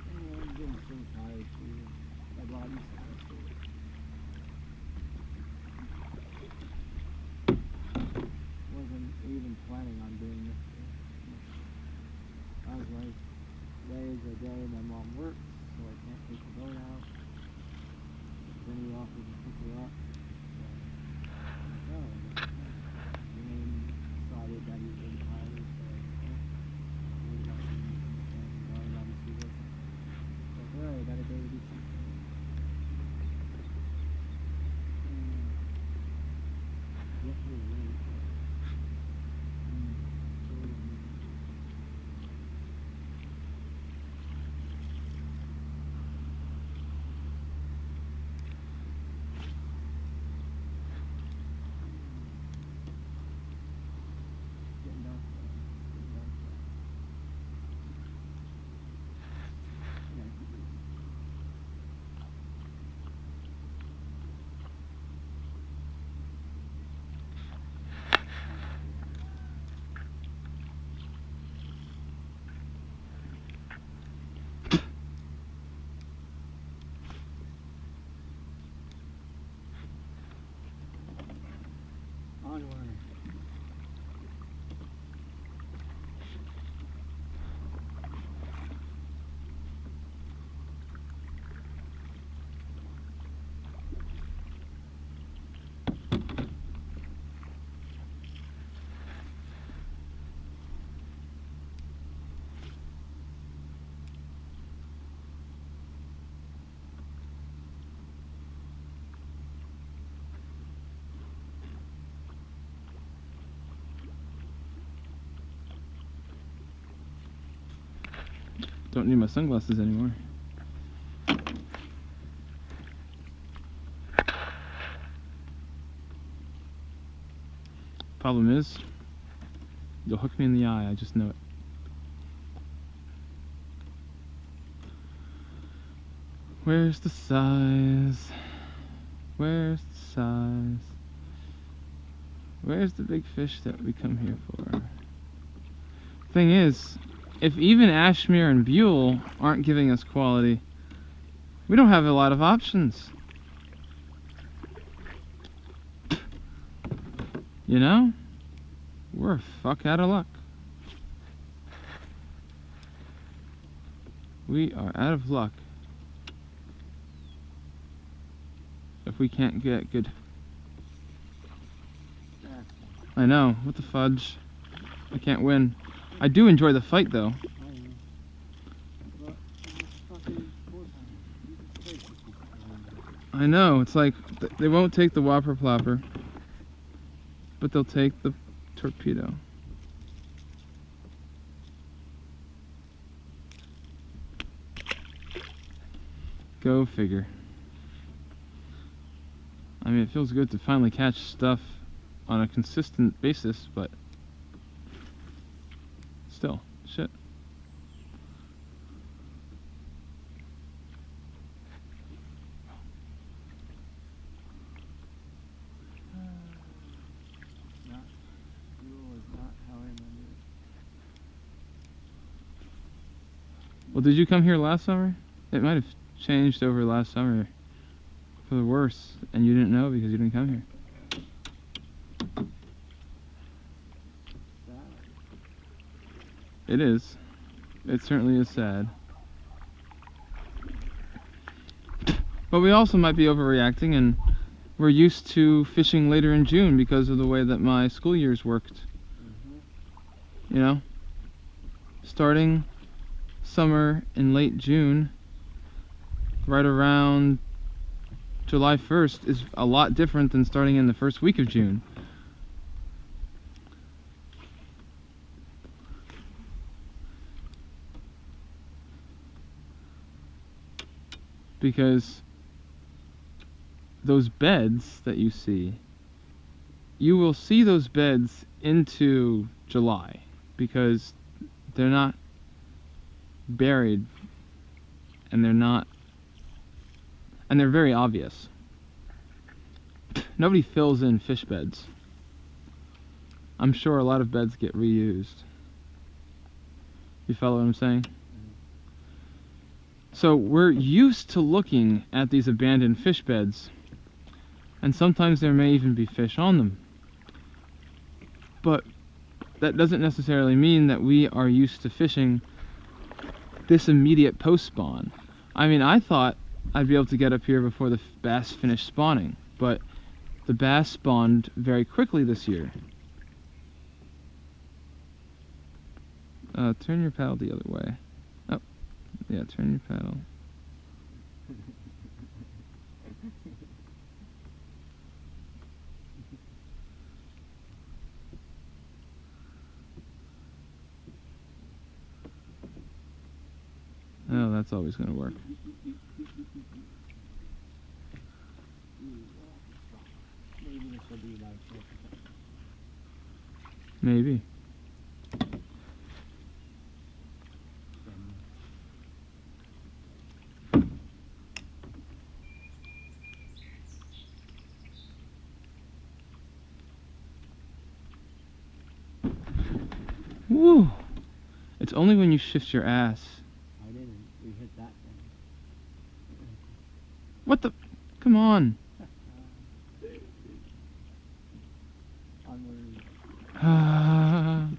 S1: I'm getting so tired too. My body's so sore. Wasn't even planning on doing this. I was like, today is the day my mom works, so I can't take the boat out. Then he offered to pick her up. So, and then decided that he was really tired, so we got him and obviously working. So, alright, I got a day to do something. Yes, you're right. Onward.
S2: Don't need my sunglasses anymore. Problem is, you'll hook me in the eye, I just know it. Where's the size? Where's the size? Where's the big fish that we come here for? Thing is, if even Ashmere and Buel aren't giving us quality, we don't have a lot of options. You know? We're fuck out of luck. We are out of luck if we can't get good. I know, what the fudge? I can't win. I do enjoy the fight though. I know, it's like they won't take the whopper plopper, but they'll take the torpedo. Go figure. I mean, it feels good to finally catch stuff on a consistent basis, but still, shit. Well, did you come here last summer? It might have changed over last summer for the worse, and you didn't know because you didn't come here. It is. It certainly is sad. But we also might be overreacting, and we're used to fishing later in June because of the way that my school years worked. You know? Starting summer in late June, right around July 1st, is a lot different than starting in the first week of June. Because those beds that you see, you will see those beds into July because they're not buried, and they're very obvious. Nobody fills in fish beds. I'm sure a lot of beds get reused. You follow what I'm saying? So we're used to looking at these abandoned fish beds, and sometimes there may even be fish on them. But that doesn't necessarily mean that we are used to fishing this immediate post-spawn. I mean, I thought I'd be able to get up here before the bass finished spawning, but the bass spawned very quickly this year. Turn your paddle the other way. Oh, yeah, turn your paddle. Oh, that's always going to work. Maybe. Woo! It's only when you shift your ass.
S1: I didn't. We hit that thing.
S2: What the? Come on.
S1: I'm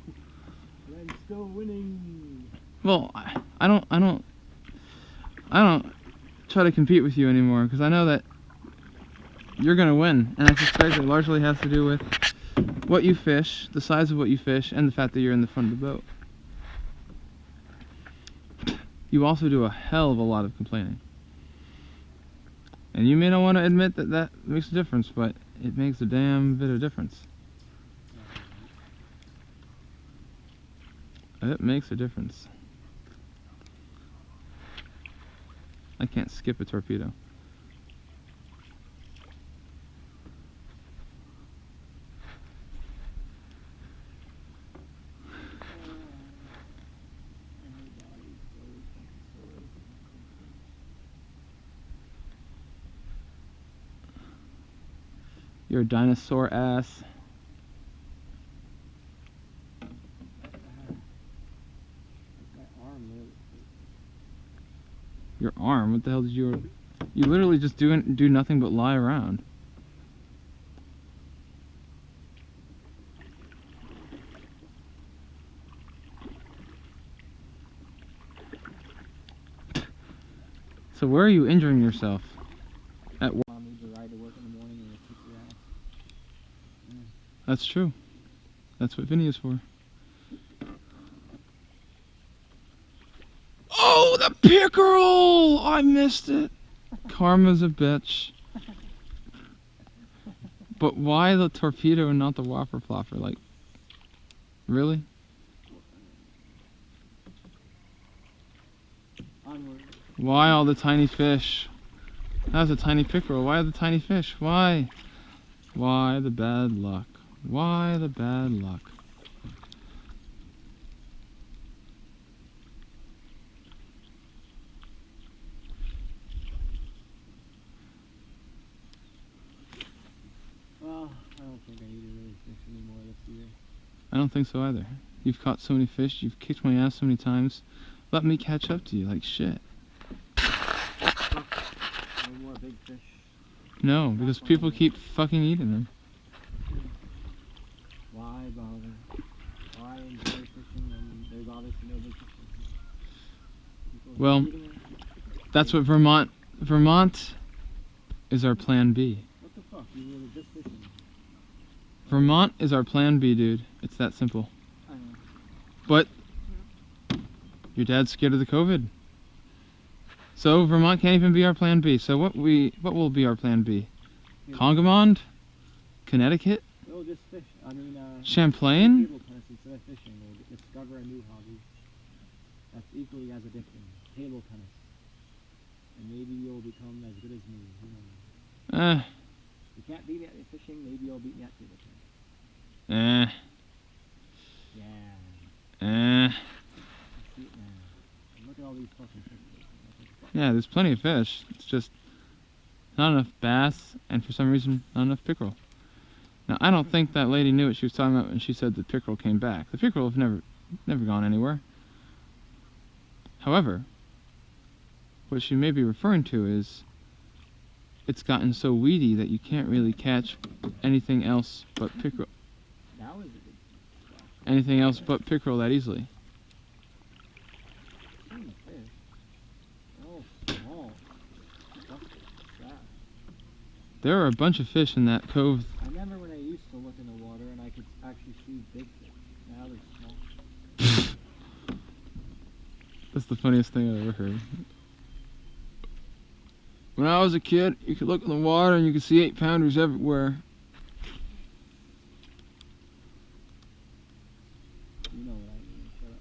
S1: still winning.
S2: Well, I don't try to compete with you anymore because I know that you're gonna win, and I suspect it largely has to do with what you fish, the size of what you fish, and the fact that you're in the front of the boat. You also do a hell of a lot of complaining. And you may not want to admit that that makes a difference, but it makes a damn bit of difference. It makes a difference. I can't skip a torpedo. You're a dinosaur ass. Your arm? What the hell did you... You literally just do nothing but lie around. So where are you injuring yourself? At work? That's true. That's what Vinny is for. Oh, the pickerel! I missed it. Karma's a bitch. But why the torpedo and not the whopper plopper? Like, really?
S1: Onward.
S2: Why all the tiny fish? That was a tiny pickerel. Why the tiny fish? Why? Why the bad luck? Why the bad luck?
S1: Well, I don't think I need to really fish anymore this year.
S2: I don't think so either. You've caught so many fish, you've kicked my ass so many times. Let me catch up to you like shit.
S1: No more big fish.
S2: No, because people keep fucking eating them.
S1: Why bother? Why enjoy fishing when there's obviously no big fish?
S2: Well, that's what Vermont is our plan B.
S1: What the fuck? You were just fishing.
S2: Vermont is our plan B, dude. It's that simple.
S1: I know.
S2: But your dad's scared of the COVID. So Vermont can't even be our plan B. So what will be our plan B? Congamond? Connecticut?
S1: No, just fish. I mean,
S2: Champlain?
S1: table tennis instead of fishing. We'll discover a new hobby that's equally as addicting. Table tennis. And maybe you'll become as good as me. Who knows? You can't beat me at fishing, maybe you'll beat me at table tennis. Yeah. I see it now. And look at all these fucking fish.
S2: Yeah, there's plenty of fish. It's just not enough bass, and for some reason, not enough pickerel. Now, I don't think that lady knew what she was talking about when she said the pickerel came back. The pickerel have never gone anywhere. However, what she may be referring to is it's gotten so weedy that you can't really catch anything else but pickerel.
S1: That was a good
S2: Anything else but pickerel that easily.
S1: fish. Oh, small. What's that?
S2: There are a bunch of fish in that cove.
S1: I remember when I used to look in the water and I could actually see big fish. Now they're small.
S2: That's the funniest thing I've ever heard. When I was a kid, you could look in the water and you could see 8-pounders everywhere.
S1: You know what I mean. Shut up.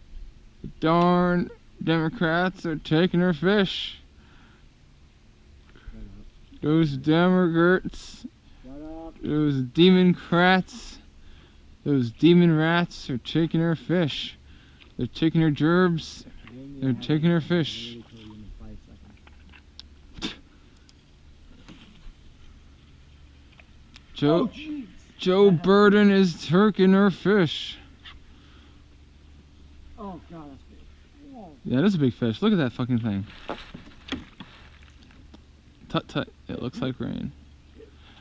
S2: The darn Democrats are taking our fish.
S1: Shut up.
S2: Those Democrats,
S1: Shut up.
S2: those Democrats, those demon rats are taking our fish. They're taking our gerbs. They're taking our fish. Joe Burden is taking our fish.
S1: Oh god, that's big. Whoa.
S2: Yeah, it is a big fish. Look at that fucking thing. Tut tut, it looks like rain.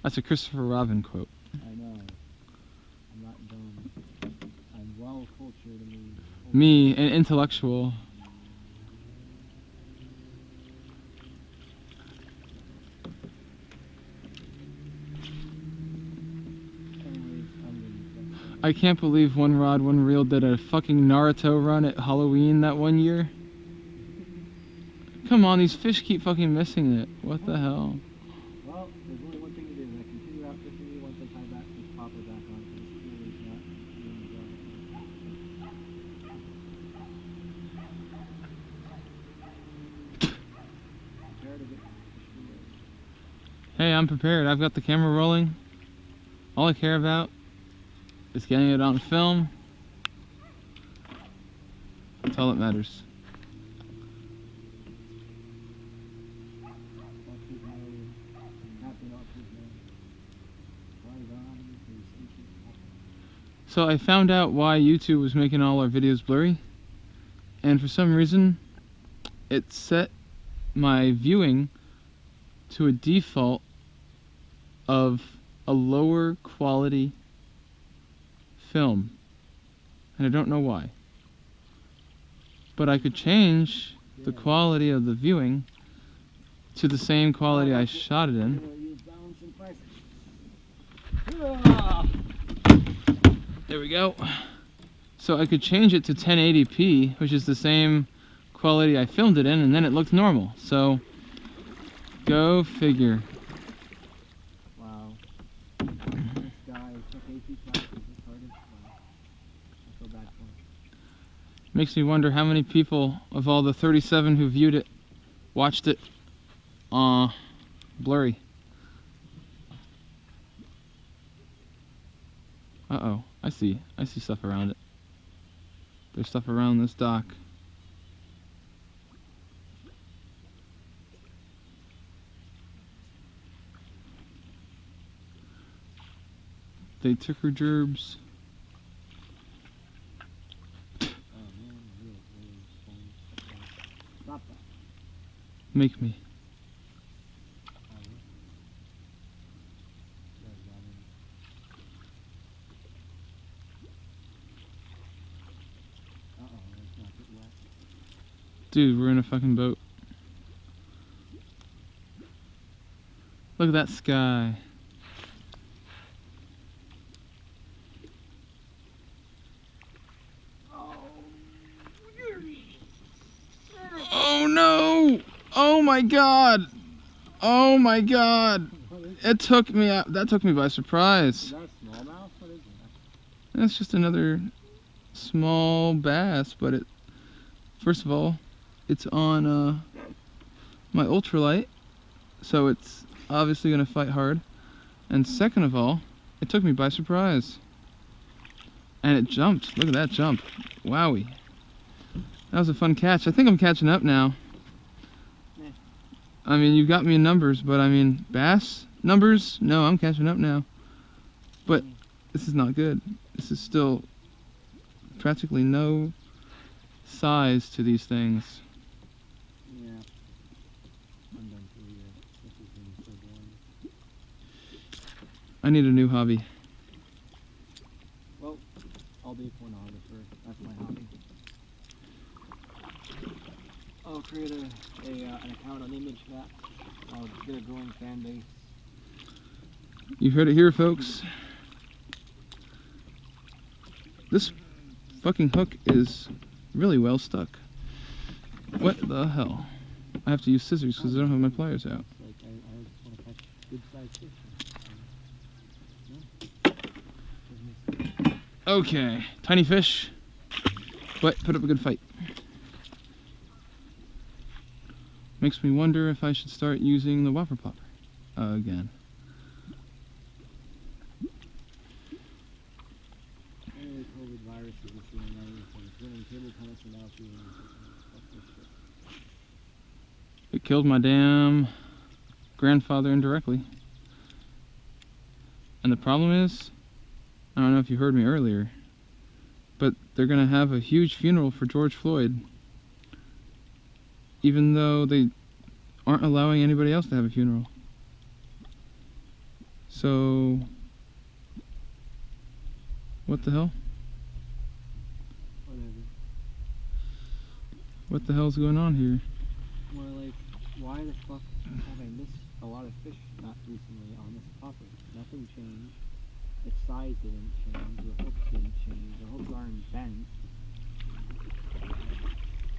S2: That's a Christopher Robin quote.
S1: I know. I'm not dumb. I'm well cultured and
S2: Me, an intellectual. I can't believe One Rod, One Reel did a fucking Naruto run at Halloween that one year. Come on, these fish keep fucking missing it. What the hell?
S1: Well, there's only one thing to do. I continue out fishing you once I tie back this popper back on because it's clearly not doing the job. Prepare to get fished away.
S2: Hey, I'm prepared. I've got the camera rolling. All I care about is getting it on film. That's all that matters. So I found out why YouTube was making all our videos blurry, and for some reason it set my viewing to a default of a lower quality film, and I don't know why, but I could change the quality of the viewing to the same quality I shot it in. There we go. So I could change it to 1080p, which is the same quality I filmed it in, and then it looked normal. So go figure.
S1: Wow.
S2: Makes me wonder how many people of all the 37 who viewed it watched it blurry. Uh-oh, I see stuff around it. There's stuff around this dock. They took her gerbs.
S1: Stop that.
S2: Make me. Dude, we're in a fucking boat. Look at that sky. Oh no! Oh my god! Oh my god! It took me out. That took me by surprise.
S1: Is that a smallmouth? What is that?
S2: That's just another small bass, but it. First of all, it's on my ultralight, so it's obviously gonna fight hard. And second of all, it took me by surprise. And it jumped. Look at that jump. Wowie. That was a fun catch. I think I'm catching up now.
S1: Yeah.
S2: I mean, you got me in numbers, but I mean, bass numbers? No, I'm catching up now. But this is not good. This is still practically no size to these things.
S1: Yeah. I'm done for the year. This has been so boring.
S2: I need a new hobby.
S1: Well, I'll be a pornographer. That's my hobby. I'll create an account on ImageMap. I'll get a growing fan base.
S2: You heard it here, folks. This fucking hook is really well stuck. What the hell? I have to use scissors because I don't have my pliers out.
S1: Like, I just want to catch good sized fish.
S2: Okay, tiny fish, but put up a good fight. Makes me wonder if I should start using the whopper plopper again.
S1: COVID virus is doing everything. It's running table tennis and now it's doing
S2: It killed my damn grandfather indirectly. And the problem is, I don't know if you heard me earlier, but they're gonna have a huge funeral for George Floyd, even though they aren't allowing anybody else to have a funeral. So, what the hell?
S1: Whatever.
S2: What the hell's going on here?
S1: More like, why the fuck have I missed a lot of fish not recently on this popper? Nothing changed. Its size didn't change. The hooks didn't change. The hooks aren't bent.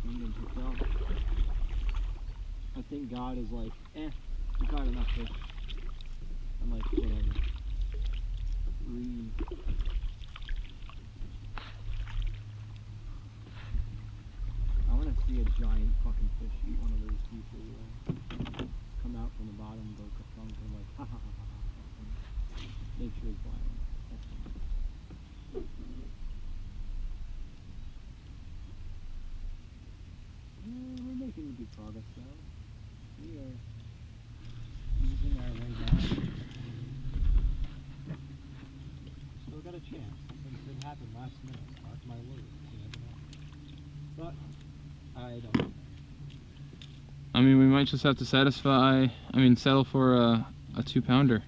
S1: I'm gonna pick up. I think God is like, you got enough fish. I'm like, whatever. I want to see a giant fucking fish eat one of those pieces. Come out from the bottom, go ka-thunk, and like, ha ha ha ha ha. Make sure it's violent. We're making good progress though. We are easing our way down. Still got a chance. Something could happen last minute. Mark my words. You never know. But I don't know.
S2: I mean, we might just have to settle for a 2-pounder.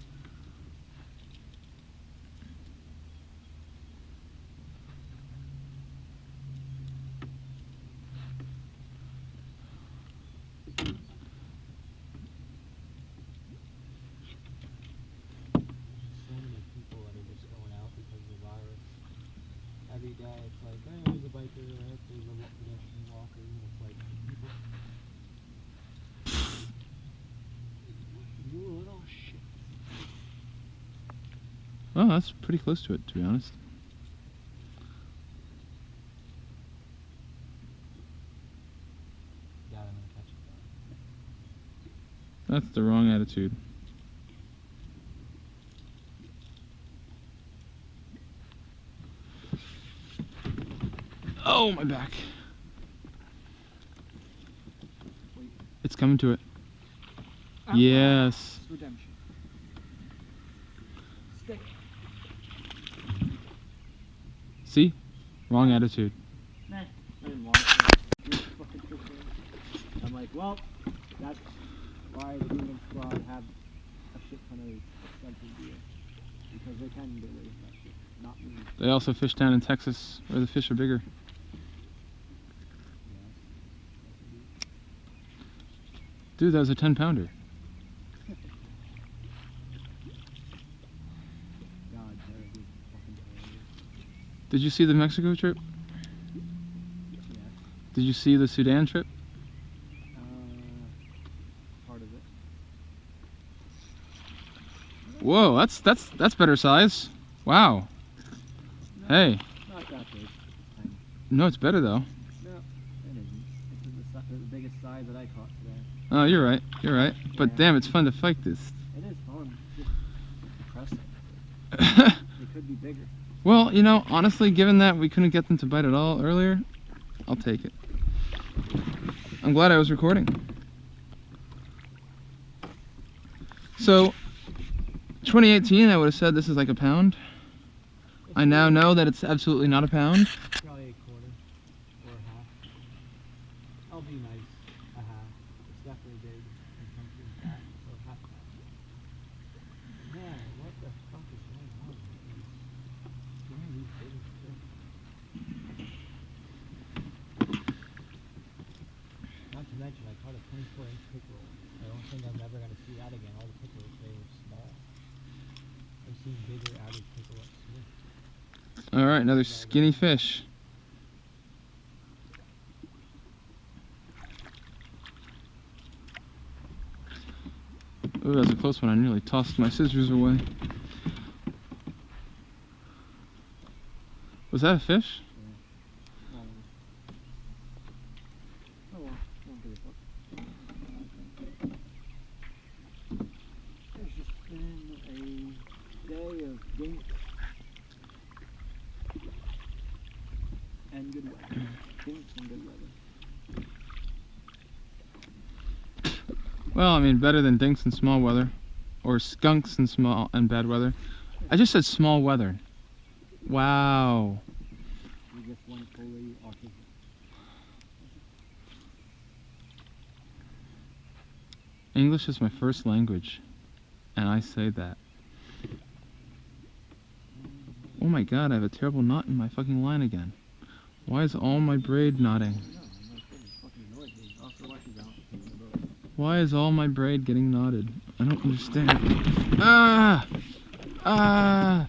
S1: Every day it's like, oh, there's a biker, there's a pedestrian walker, and it's like, people. You little shit.
S2: Well, that's pretty close to it, to be honest. That's the wrong attitude. Oh, my back. It's coming to it. Yes.
S1: Redemption. Stick.
S2: See? Wrong attitude.
S1: Nah, I didn't want it. I'm like, well, that's why the demon squad have a shit ton of expensive gear. Because they can get away with that shit. Not me.
S2: They also fish down in Texas where the fish are bigger. Dude, that was a 10-pounder.
S1: God, Jared, he's fucking hilarious.
S2: Did you see the Mexico trip?
S1: Yeah.
S2: Did you see the Sudan trip?
S1: Part of it.
S2: Whoa, that's better size. Wow.
S1: No,
S2: Hey.
S1: Not that big. Tiny.
S2: No, it's better though.
S1: No, it isn't. This is the biggest size that I caught today.
S2: Oh, you're right. You're right. But
S1: Yeah.
S2: damn, it's fun to fight this.
S1: It is fun. It's just depressing. They could be bigger.
S2: Well, you know, honestly, given that we couldn't get them to bite at all earlier, I'll take it. I'm glad I was recording. So, 2018, I would have said this is like a pound. I now know that it's absolutely not a pound.
S1: Probably a quarter or a half. I'll be nice. A half. It's definitely big and chunky and fat, so half pound. Man, what the fuck is going on with these? Why are these big as shit? Not to mention, I caught a 24-inch pickerel. I don't think I'm ever going to see that again. All the pickerels, they were small. I've seen bigger average pickerel at Smith.
S2: All right, another skinny fish. Ooh, that was a close one. I nearly tossed my scissors away. Was that a fish?
S1: Yeah. Oh well, don't give a fuck. There's just been a day of dinks and good weather. Dinks and good weather.
S2: Well, I mean, better than dinks in small weather, or skunks in small and bad weather. I just said small weather. Wow.
S1: You just went fully autism.
S2: English is my first language, and I say that. Oh my god, I have a terrible knot in my fucking line again. Why is all my braid knotting?
S1: No, I'm not kidding. Fucking noisy. Also, watch his out.
S2: Why is all my braid getting knotted? I don't understand. Ah! Ah!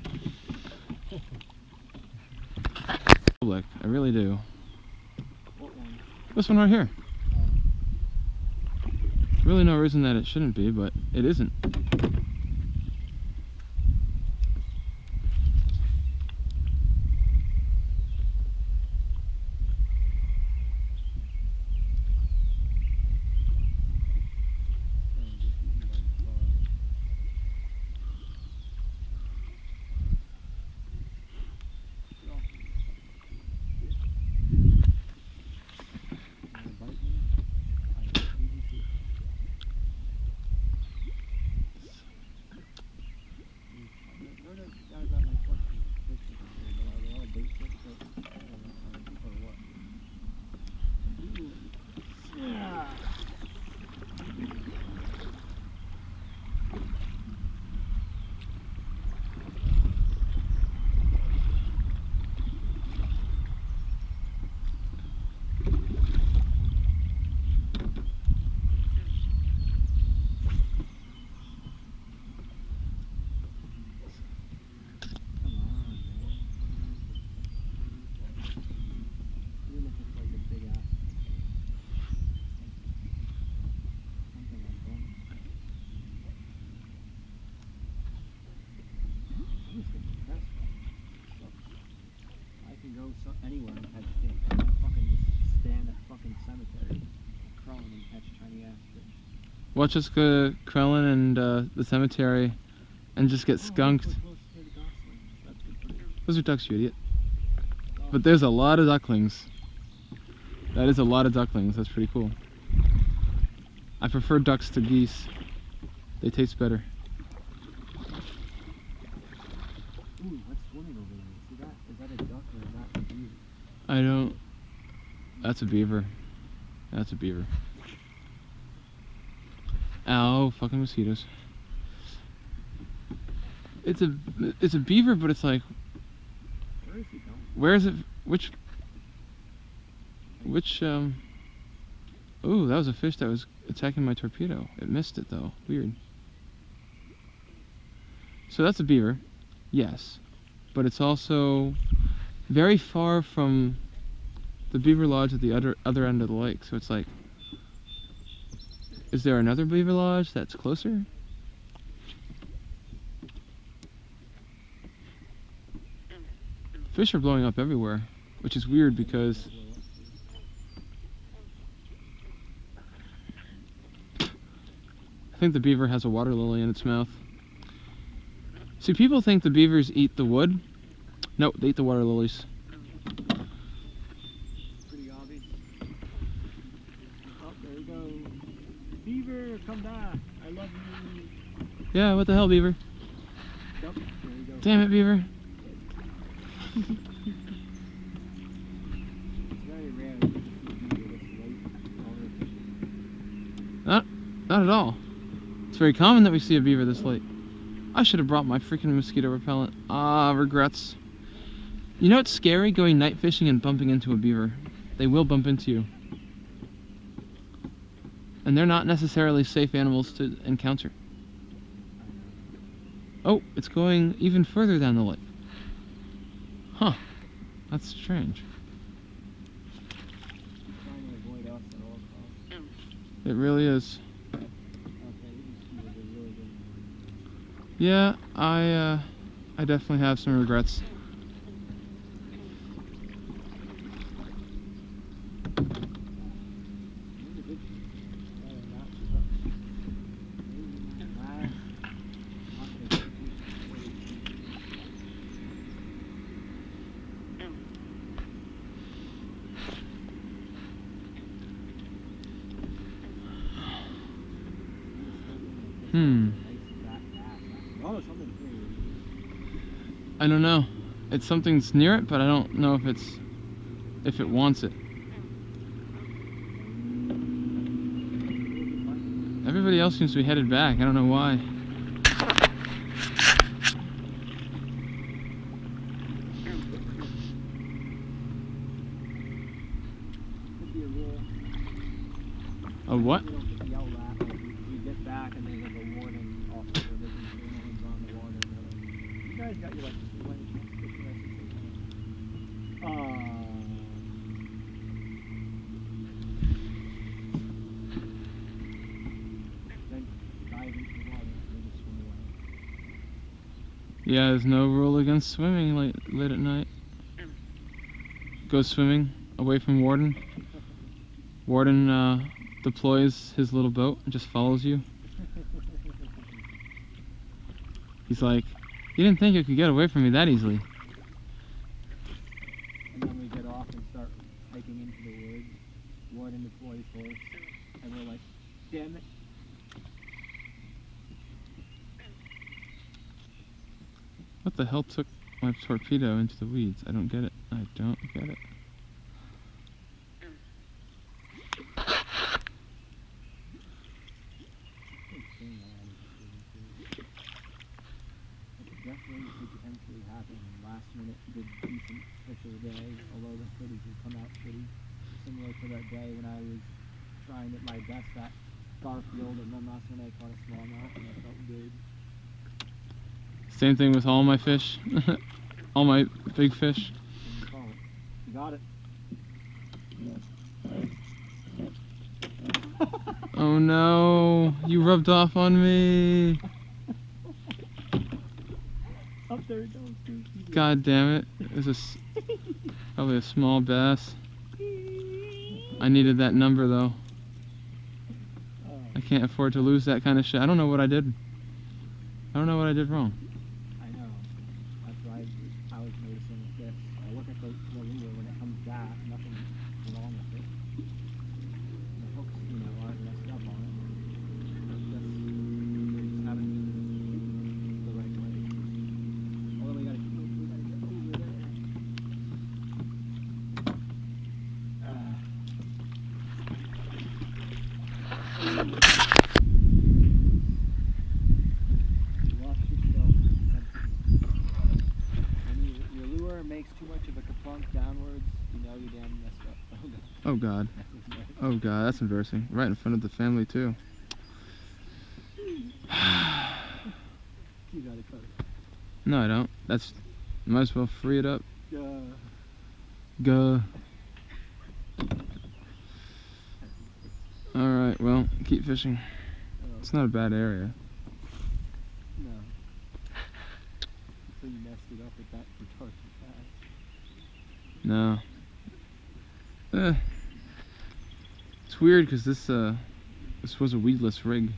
S2: I really do.
S1: What one?
S2: This one right here. Really no reason that it shouldn't be, but it isn't.
S1: Anywhere and catch fish. I don't fucking just stand at fucking cemetery crawling and catch tiny ass fish.
S2: Watch us go to Krellin and the cemetery and just get skunked. Those are ducks, you idiot. But there's a lot of ducklings. That is a lot of ducklings. That's pretty cool. I prefer ducks to geese. They taste better.
S1: Ooh, what's swimming over there? See that? Is that a duck or is that a beaver?
S2: I don't... That's a beaver. That's a beaver. Ow, fucking mosquitoes. It's a beaver, but it's like...
S1: Where is he going?
S2: Where is it? Which... Ooh, that was a fish that was attacking my torpedo. It missed it though. Weird. So that's a beaver. Yes. But it's also very far from the beaver lodge at the other end of the lake. So it's like, is there another beaver lodge that's closer? Fish are blowing up everywhere, which is weird because I think the beaver has a water lily in its mouth. See, people think the beavers eat the wood. No, they eat the water lilies.
S1: Pretty obvious. Oh, there you go. Beaver, come back. I love you.
S2: Yeah, what the hell, beaver?
S1: Yep, there you go.
S2: Damn it, beaver.
S1: It's very rare to see a beaver this late while we're fishing.
S2: Not at all. It's very common that we see a beaver this late. I should have brought my freaking mosquito repellent. Ah, regrets. You know it's scary going night fishing and bumping into a beaver. They will bump into you. And they're not necessarily safe animals to encounter. Oh, it's going even further down the lake. Huh. That's strange.
S1: Trying to avoid us at all costs.
S2: It really is.
S1: Okay, these beavers are really good.
S2: Yeah, I definitely have some regrets.
S1: Oh, something's here.
S2: I don't know. It's something's near it, but I don't know if it wants it. Everybody else seems to be headed back. I don't know why.
S1: Could be a rule.
S2: A what?
S1: You don't get yelled at, like, you get back and there's like a warning officer making sure no one's on the water. You guys got your license. Then dive into the water and just swim away.
S2: Yeah, there's no rule against swimming late at night. Go swimming away from Warden. Warden deploys his little boat and just follows you. He's like, you didn't think you could get away from me that easily.
S1: And then we get off and start hiking into the woods. Warden deploys horse. And we're like, damn it.
S2: What the hell took my torpedo into the weeds? I don't get it. I don't get it.
S1: Definitely could potentially happen last minute good decent fish of the day, although the footage will come out pretty similar to that day when I was trying at my best at Garfield, and then last minute I caught a smallmouth and I felt good.
S2: Same thing with all my fish. All my big fish.
S1: You call it. You got it.
S2: Oh no, you rubbed off on me.
S1: Up there it goes, dude.
S2: God damn it. It was probably a small bass. I needed that number though.
S1: Oh.
S2: I can't afford to lose that kind of shit. I don't know what I did. I don't know what I did wrong.
S1: I know. That's why I was noticing with this. I look at the lure when it comes back, nothing wrong with it. The hooks, you know, aren't messed up on it. It's just haven't been the right way. Although we gotta get over there. Your lure makes too much of a kaplunk downwards, you know you damn messed up.
S2: Oh god. Oh god, that's embarrassing. Right in front of the family too.
S1: You gotta cut it.
S2: No, I don't. That's. Might as well free it up.
S1: Duh.
S2: Gah. Alright, well, keep fishing. It's not a bad area.
S1: No. So you messed it up with that retarded fast.
S2: No. It's weird because this was a weedless rig.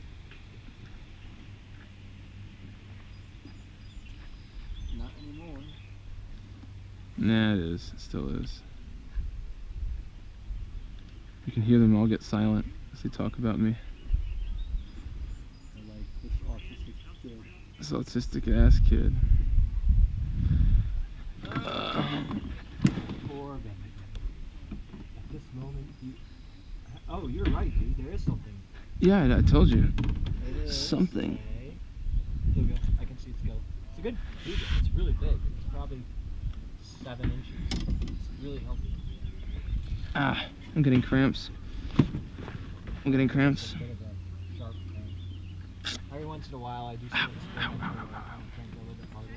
S1: Not anymore.
S2: Nah, it is. It still is. You can hear them all get silent as they talk about me.
S1: Or like this autistic kid.
S2: This autistic ass kid.
S1: Poor Ben. At this moment, oh, you're right, dude. There is something.
S2: Yeah, I told you.
S1: It is
S2: Something.
S1: There we go. I can see its gill. It's a good feeder. It's really big. It's probably 7 inches. It's really healthy.
S2: Ah, I'm getting cramps. I'm getting cramps.
S1: It's a bit of a sharp thing. Every once in a while, I do some experiments where I try and go a little bit harder.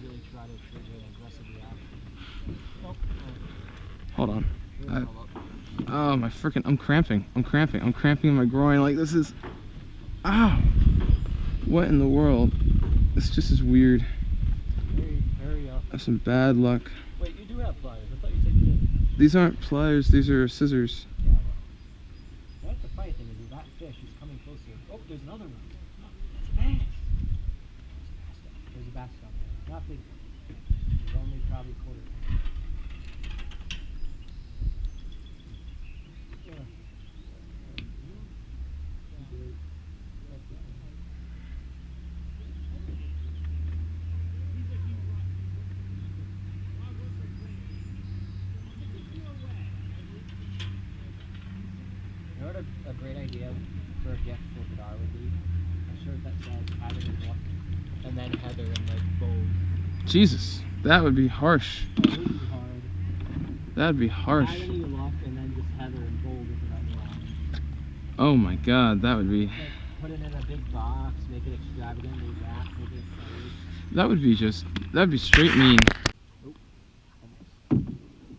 S1: Really try to trigger an aggressive reaction. Oh,
S2: Hold on.
S1: really well up.
S2: Oh my freaking! I'm cramping. I'm cramping in my groin. Like this is. Ow! What in the world? This just is weird.
S1: Very
S2: That's some bad luck.
S1: Wait, you do have pliers. I thought you said you did.
S2: These aren't pliers. These are scissors.
S1: Yeah, well. That's the funny thing is that fish is coming closer. Oh, there's another one. It's a bass. There's a bass down there. Not big. There's only probably a quarter. You know what a great idea for a gift for Vidar would be? A shirt that says Heather and Luck, and then Heather in like bold.
S2: Jesus, that would be harsh.
S1: That would be hard.
S2: That'd be harsh.
S1: Heather and Luck, and then just Heather in bold with it on the line.
S2: Oh my God, that would be.
S1: Like, put it in a big box, make it extravagantly wrapped, make it exciting.
S2: That would be just. That'd be straight mean.
S1: Oh,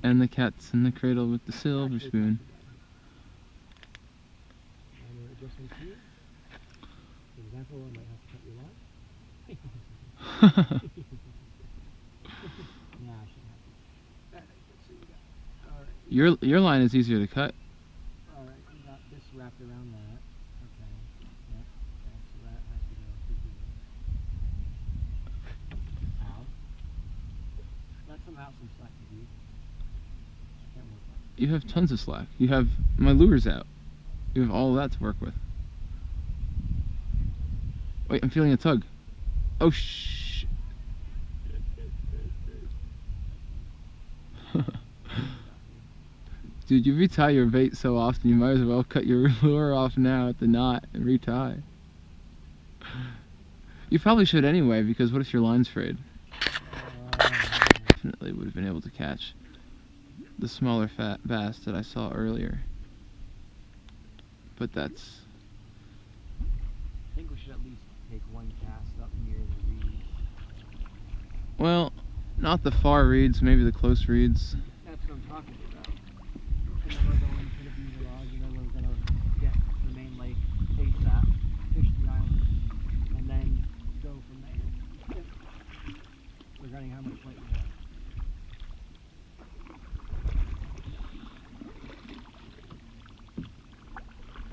S2: And the cat's in the cradle with the silver spoon.
S1: minor adjustment here. For example, I might have to cut your line. Nah, I shouldn't have to. Alright, let's see what we got. Alright.
S2: Your line is easier to cut.
S1: Alright, we got this wrapped around that. Okay. Yep. Okay, so that has to go through here. Ow. Let some out some slack to do. Can't work on it.
S2: You have tons of slack. You have my lures out. You have all of that to work with. Wait, I'm feeling a tug. Oh shh. Dude, you retie your bait so often, you might as well cut your lure off now at the knot and retie. You probably should anyway, because what if your line's frayed? Definitely would have been able to catch the smaller fat bass that I saw earlier. But that's...
S1: I think we should at least take one cast up near the reeds.
S2: Well, not the far reeds, maybe the close reeds.
S1: That's what I'm talking about. And then we're going to the beaver lodge, and then we're going to get to the main lake, taste that, fish the island, and then go from there. Regarding how much light we have.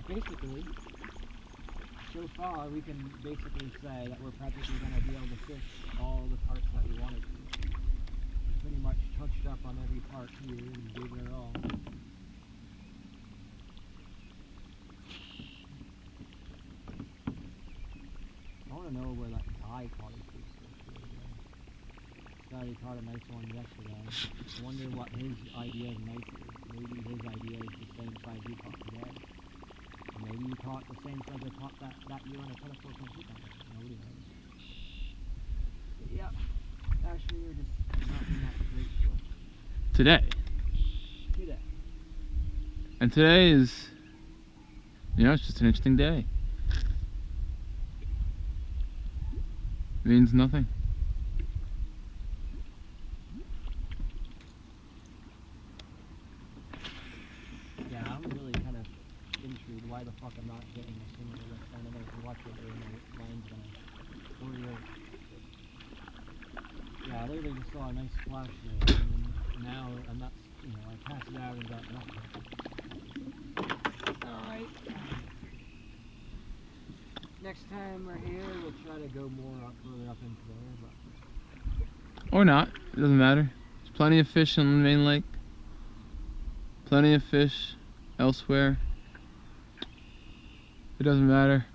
S1: Basically, So far, we can basically say that we're practically going to be able to fish all the parts that we wanted to. Pretty much touched up on every part here and gave it all. I want to know where that guy caught his big fish the other day. Thought he caught a nice one yesterday. I wonder what his idea of nice is. Maybe his idea is the same size he caught today. Or maybe he caught the same size I caught that year on a 24.2 pounder. Nobody knows. But yeah, actually you're just not in that great for
S2: Today.
S1: today.
S2: And today is, you know, it's just an interesting day. It means nothing.
S1: Yeah, I'm really kind of intrigued why the fuck I'm not getting a single lift. I don't know if you watch it or my line's gonna yeah, I literally just saw a nice splash there, and now I'm not, you know, I passed it out and got nothing. Alright. Next time we're here, we'll try to go more up, further up into there, but...
S2: Or not. It doesn't matter. There's plenty of fish on the main lake. Plenty of fish elsewhere. It doesn't matter.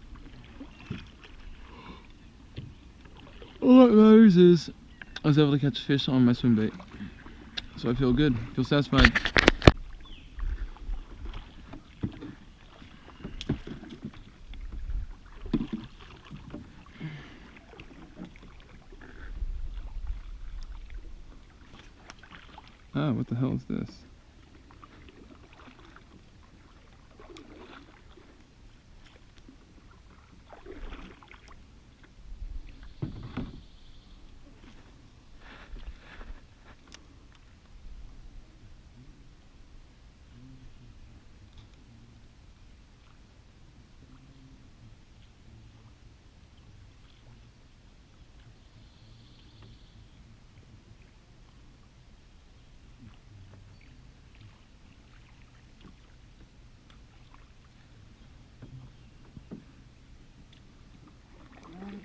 S2: All that matters is I was able to catch fish on my swim bait. So I feel good. Feel satisfied. Oh, what the hell is this?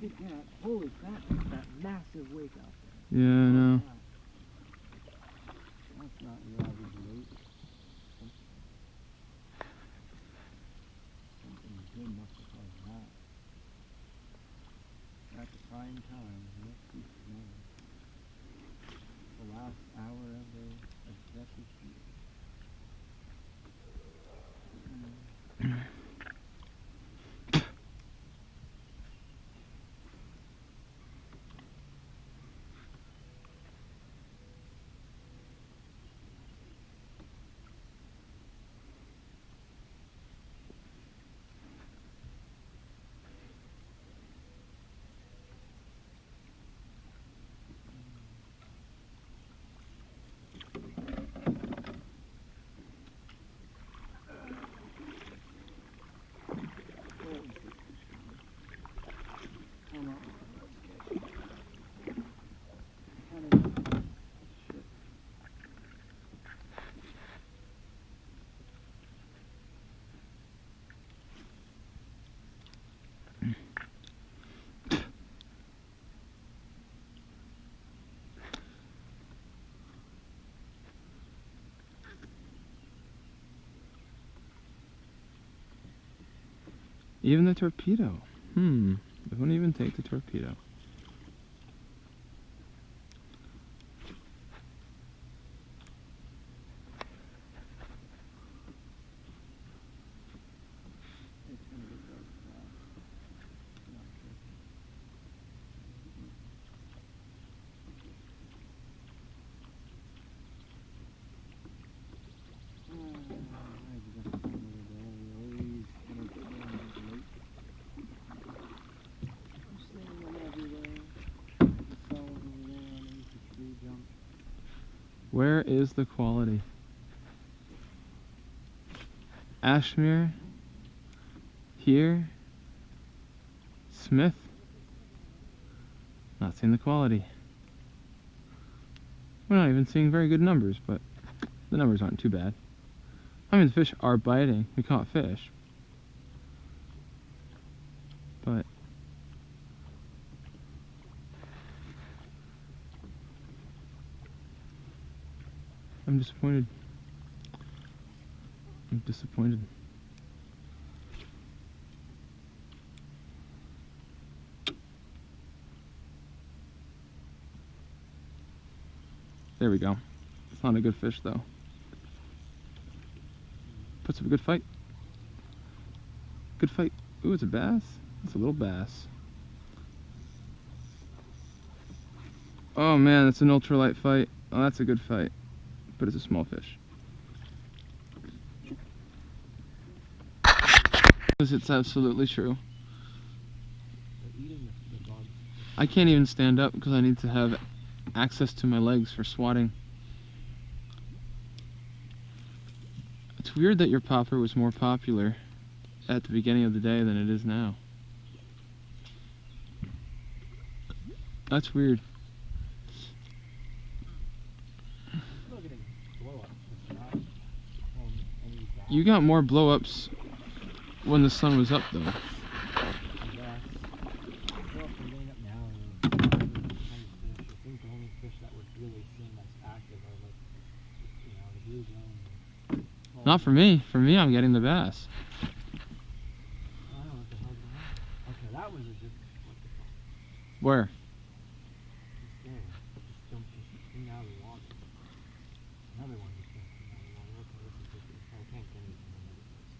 S1: Look at that. Holy crap, look at that massive wake out there.
S2: Yeah, I know.
S1: That's not your average weight. Something good must have caused that. At the prime time, next week tomorrow. The last hour of Jesse's shoot.
S2: Even the torpedo. It wouldn't even take the torpedo. Where is the quality? Ashmere, here, Smith, not seeing the quality. We're not even seeing very good numbers, but the numbers aren't too bad. I mean, the fish are biting. We caught fish. I'm disappointed. I'm disappointed. There we go. It's not a good fish though. Puts up a good fight. Good fight. Ooh, it's a bass. It's a little bass. Oh man, that's an ultralight fight. Oh, that's a good fight. But it's a small fish. It's absolutely true. I can't even stand up because I need to have access to my legs for swatting. It's weird that your popper was more popular at the beginning of the day than it is now. That's weird. You got more blow-ups when the sun was up though. Not for me. For me, I'm getting the bass.
S1: I don't know what the hell's going on. Okay, that was a good.
S2: Where?
S1: Just there. Just dumped this thing out of the water. Another one just dumped out of the water. Okay, this is different. I can't get anything on another place.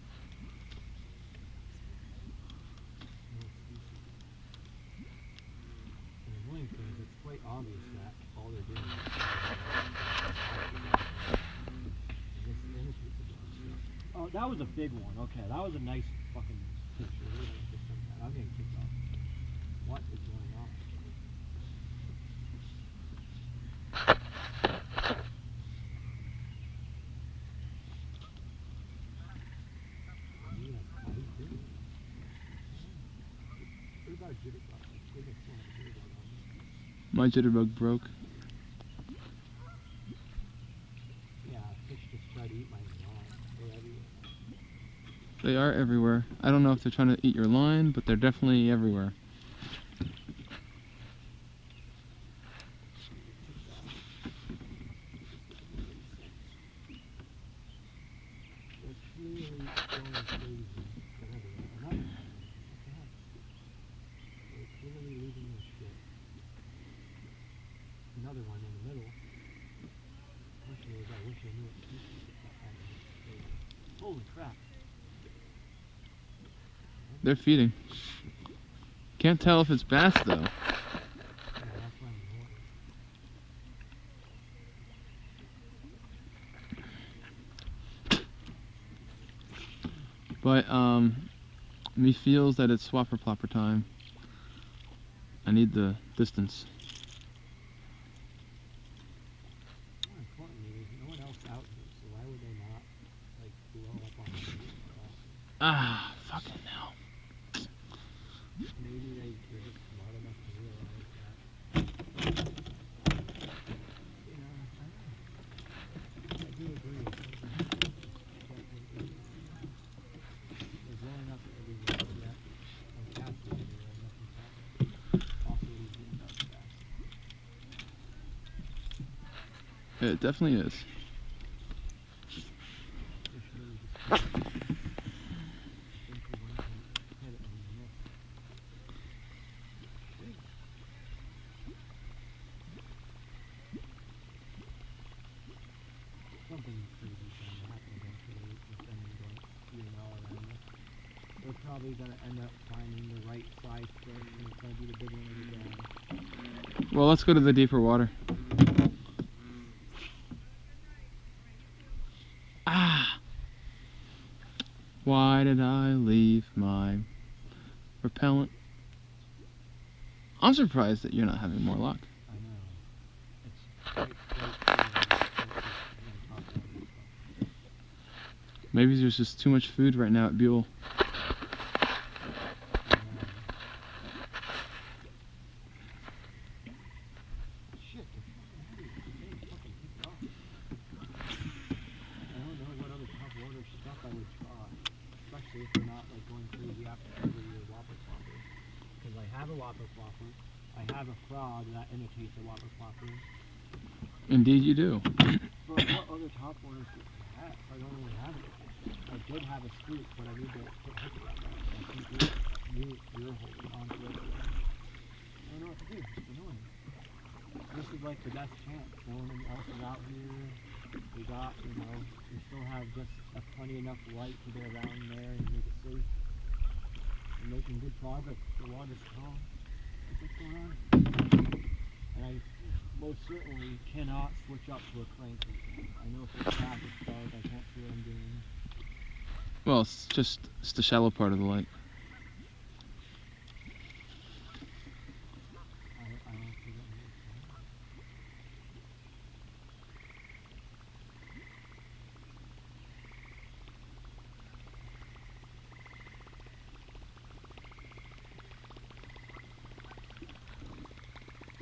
S1: No excuses. The annoying thing is it's quite obvious that all they're doing is oh, that was a big one. Okay, that was a nice fucking picture. I'm getting kicked off. What is going on? What about jitterbug?
S2: My jitterbug broke.
S1: Yeah, fish just try to eat my line. They're everywhere.
S2: They are everywhere. I don't know if they're trying to eat your line, but they're definitely everywhere.
S1: Another one in the middle. I wish I knew it. Holy crap.
S2: They're feeding. Can't tell if it's bass though.
S1: Yeah, that's why I'm
S2: But me feels that it's swapper plopper time. I need the distance.
S1: more importantly, there's no one else out here, so why would they not like blow up on the
S2: Ah, fucking hell.
S1: Maybe they're just smart enough to realize that. You know, I do agree. They're blowing up everywhere yet. I'm casting everywhere, nothing's happening. Also, these being done fast.
S2: It definitely is.
S1: Fish really just think of one thing, hit it and miss. Something crazy is going to happen eventually with them going eating all around us. They're probably going to end up finding the right size fish and it's going to be the big one of the day.
S2: Well, let's go to the deeper water. Ah! Why did I leave my repellent? I'm surprised that you're not having more luck.
S1: I know. It's quite
S2: Maybe there's just too much food right now at Buel.
S1: Shit, they're fucking kicked off. I don't know what other top water stuff I would try. Especially if they're not like going crazy after every whopper flopper. Because I have a whopper flopper. I have a frog that imitates a whopper flopper.
S2: Indeed you do.
S1: But what other top waters do I have? I don't really have it. I did have a scoop, but I need to put hook around that. I think you're holding on to it. I don't know what to do. It's annoying. This is like the best chance. No one else is out here. We got, we still have just plenty enough light to get around there and make it safe. We're making good progress. The water's calm. What's going on? And I most certainly cannot switch up to a crank. I know for a fact it's dark. I can't see what I'm doing.
S2: Well, it's the shallow part of the lake.
S1: I don't see what it is.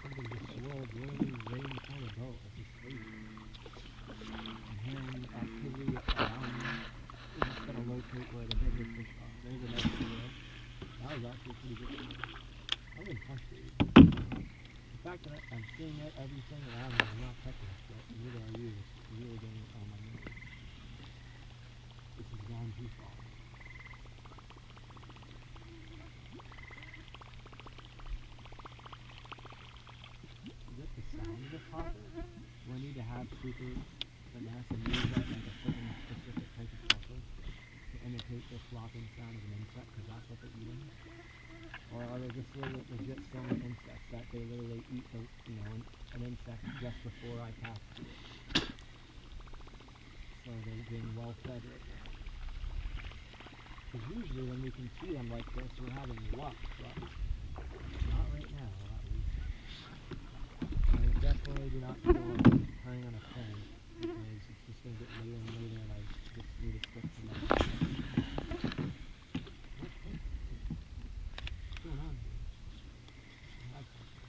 S1: Something just swirled really way before the boat. It's just crazy. I'm hearing activity around me. We're just gonna locate where the bigger fish are. There's another swirl. That was actually pretty good. I'm frustrated. The fact that I'm seeing everything around me, I'm not touching it, but neither are you. It's really getting on my nerves. This has gone too far. Is it the sound of the popper? Do I need to have super finesse and use that like a certain specific type of popper to imitate the flopping sound of an insect, because that's what they're eating? Or are they just legit selling insects that they literally eat an insect just before I cast to it? So they're being well fed right now. Because usually when we can see them like this, we're having luck, but not right now, at least. I definitely do not feel like turning on a crank, because it's just going to get later and later, and I just need to stick to my... What's going on here? I have something.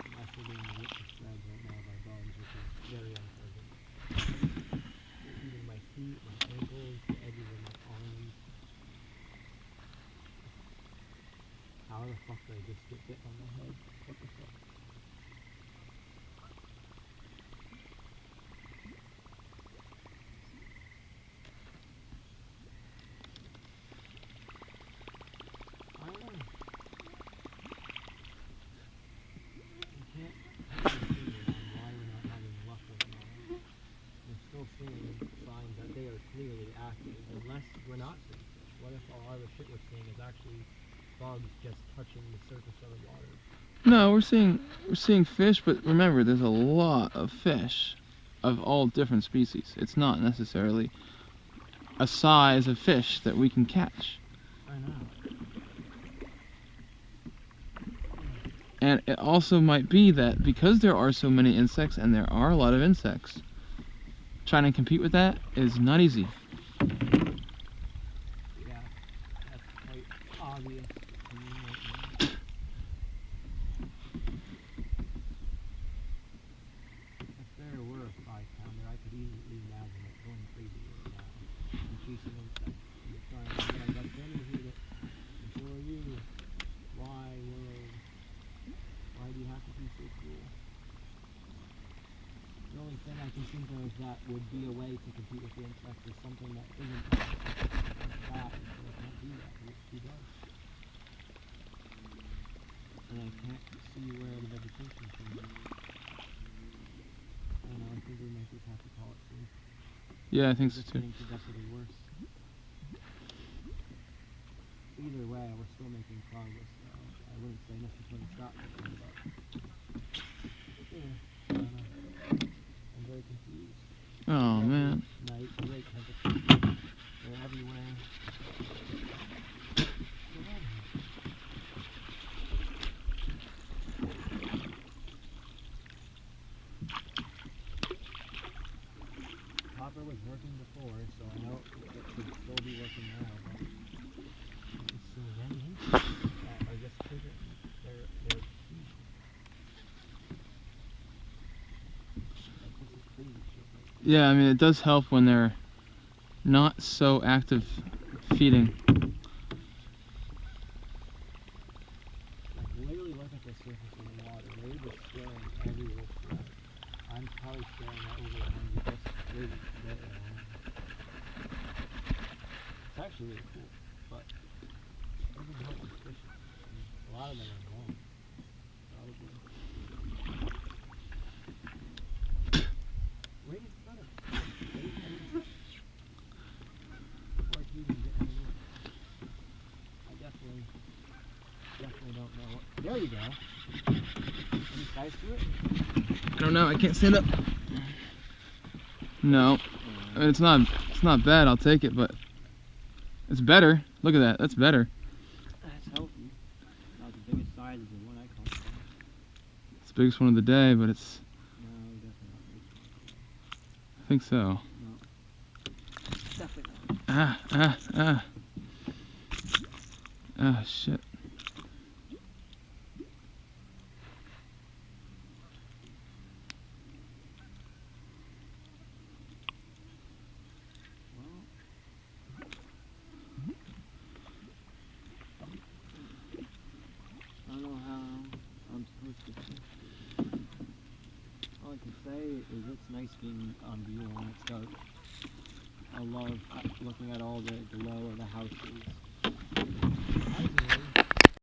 S1: I'm actually being ripped to shreds right now by bugs, which is very unpleasant. They're eating my feet, my ankles, the edges of my arms. How the fuck did I just get bit on the head? What the fuck? I don't know. You can't put your finger on why we're not having luck with them. We're still seeing signs that they are clearly active, unless we're not seeing fish. What if all the shit we're seeing is actually bugs just touching the surface of the water?
S2: No, we're seeing fish, but remember, there's a lot of fish of all different species. It's not necessarily a size of fish that we can catch.
S1: I know.
S2: And it also might be that because there are so many insects, and there are a lot of insects, trying to compete with that is not easy.
S1: Yeah, that's quite obvious to me right now. If there were a 5-pounder, I could easily imagine it going crazy right now and chasing insects. And trying to get, I got Benny here and so are you. Why, world? Why do you have to be so cruel? The only thing I can think of that would be a way to compete with the insects is something that isn't bad, so I can't do that because it's too dark. And I can't see where the vegetation can be. I don't know, I think we might just have to call it safe.
S2: Yeah, I think so
S1: It's
S2: too.
S1: getting progressively worse. Either way, we're still making progress, so I wouldn't say necessarily stop making, but I don't know. I'm very confused.
S2: Oh man.
S1: Night, great temperature. They're everywhere. What's going on here? Popper was working before, so I know it should still be working now, but I'm seeing any insects that are just triggering their speed.
S2: Yeah, I mean, it does help when they're not so active feeding.
S1: Like, literally look at the surface of the water. They were staring every which way. I'm probably staring at over 100 just right there alone. It's actually really cool, but it doesn't help with fishing. I mean, a lot of them are gone. Probably. Wait a minute. Before he even get in the water. I definitely don't know what. There you go. Any size to it?
S2: I don't know. I can't stand up. No, I mean, it's not bad. I'll take it, but it's better. Look at that. That's better.
S1: That's healthy. Not the biggest size is the one I caught.
S2: It's the biggest one of the day, but it's.
S1: No, definitely not big.
S2: I think so.
S1: No. Definitely not.
S2: Ah, shit.
S1: I don't know how I'm supposed to fish. All I can say is it's nice being on Buel when it's dark. I love looking at all the glow of the houses.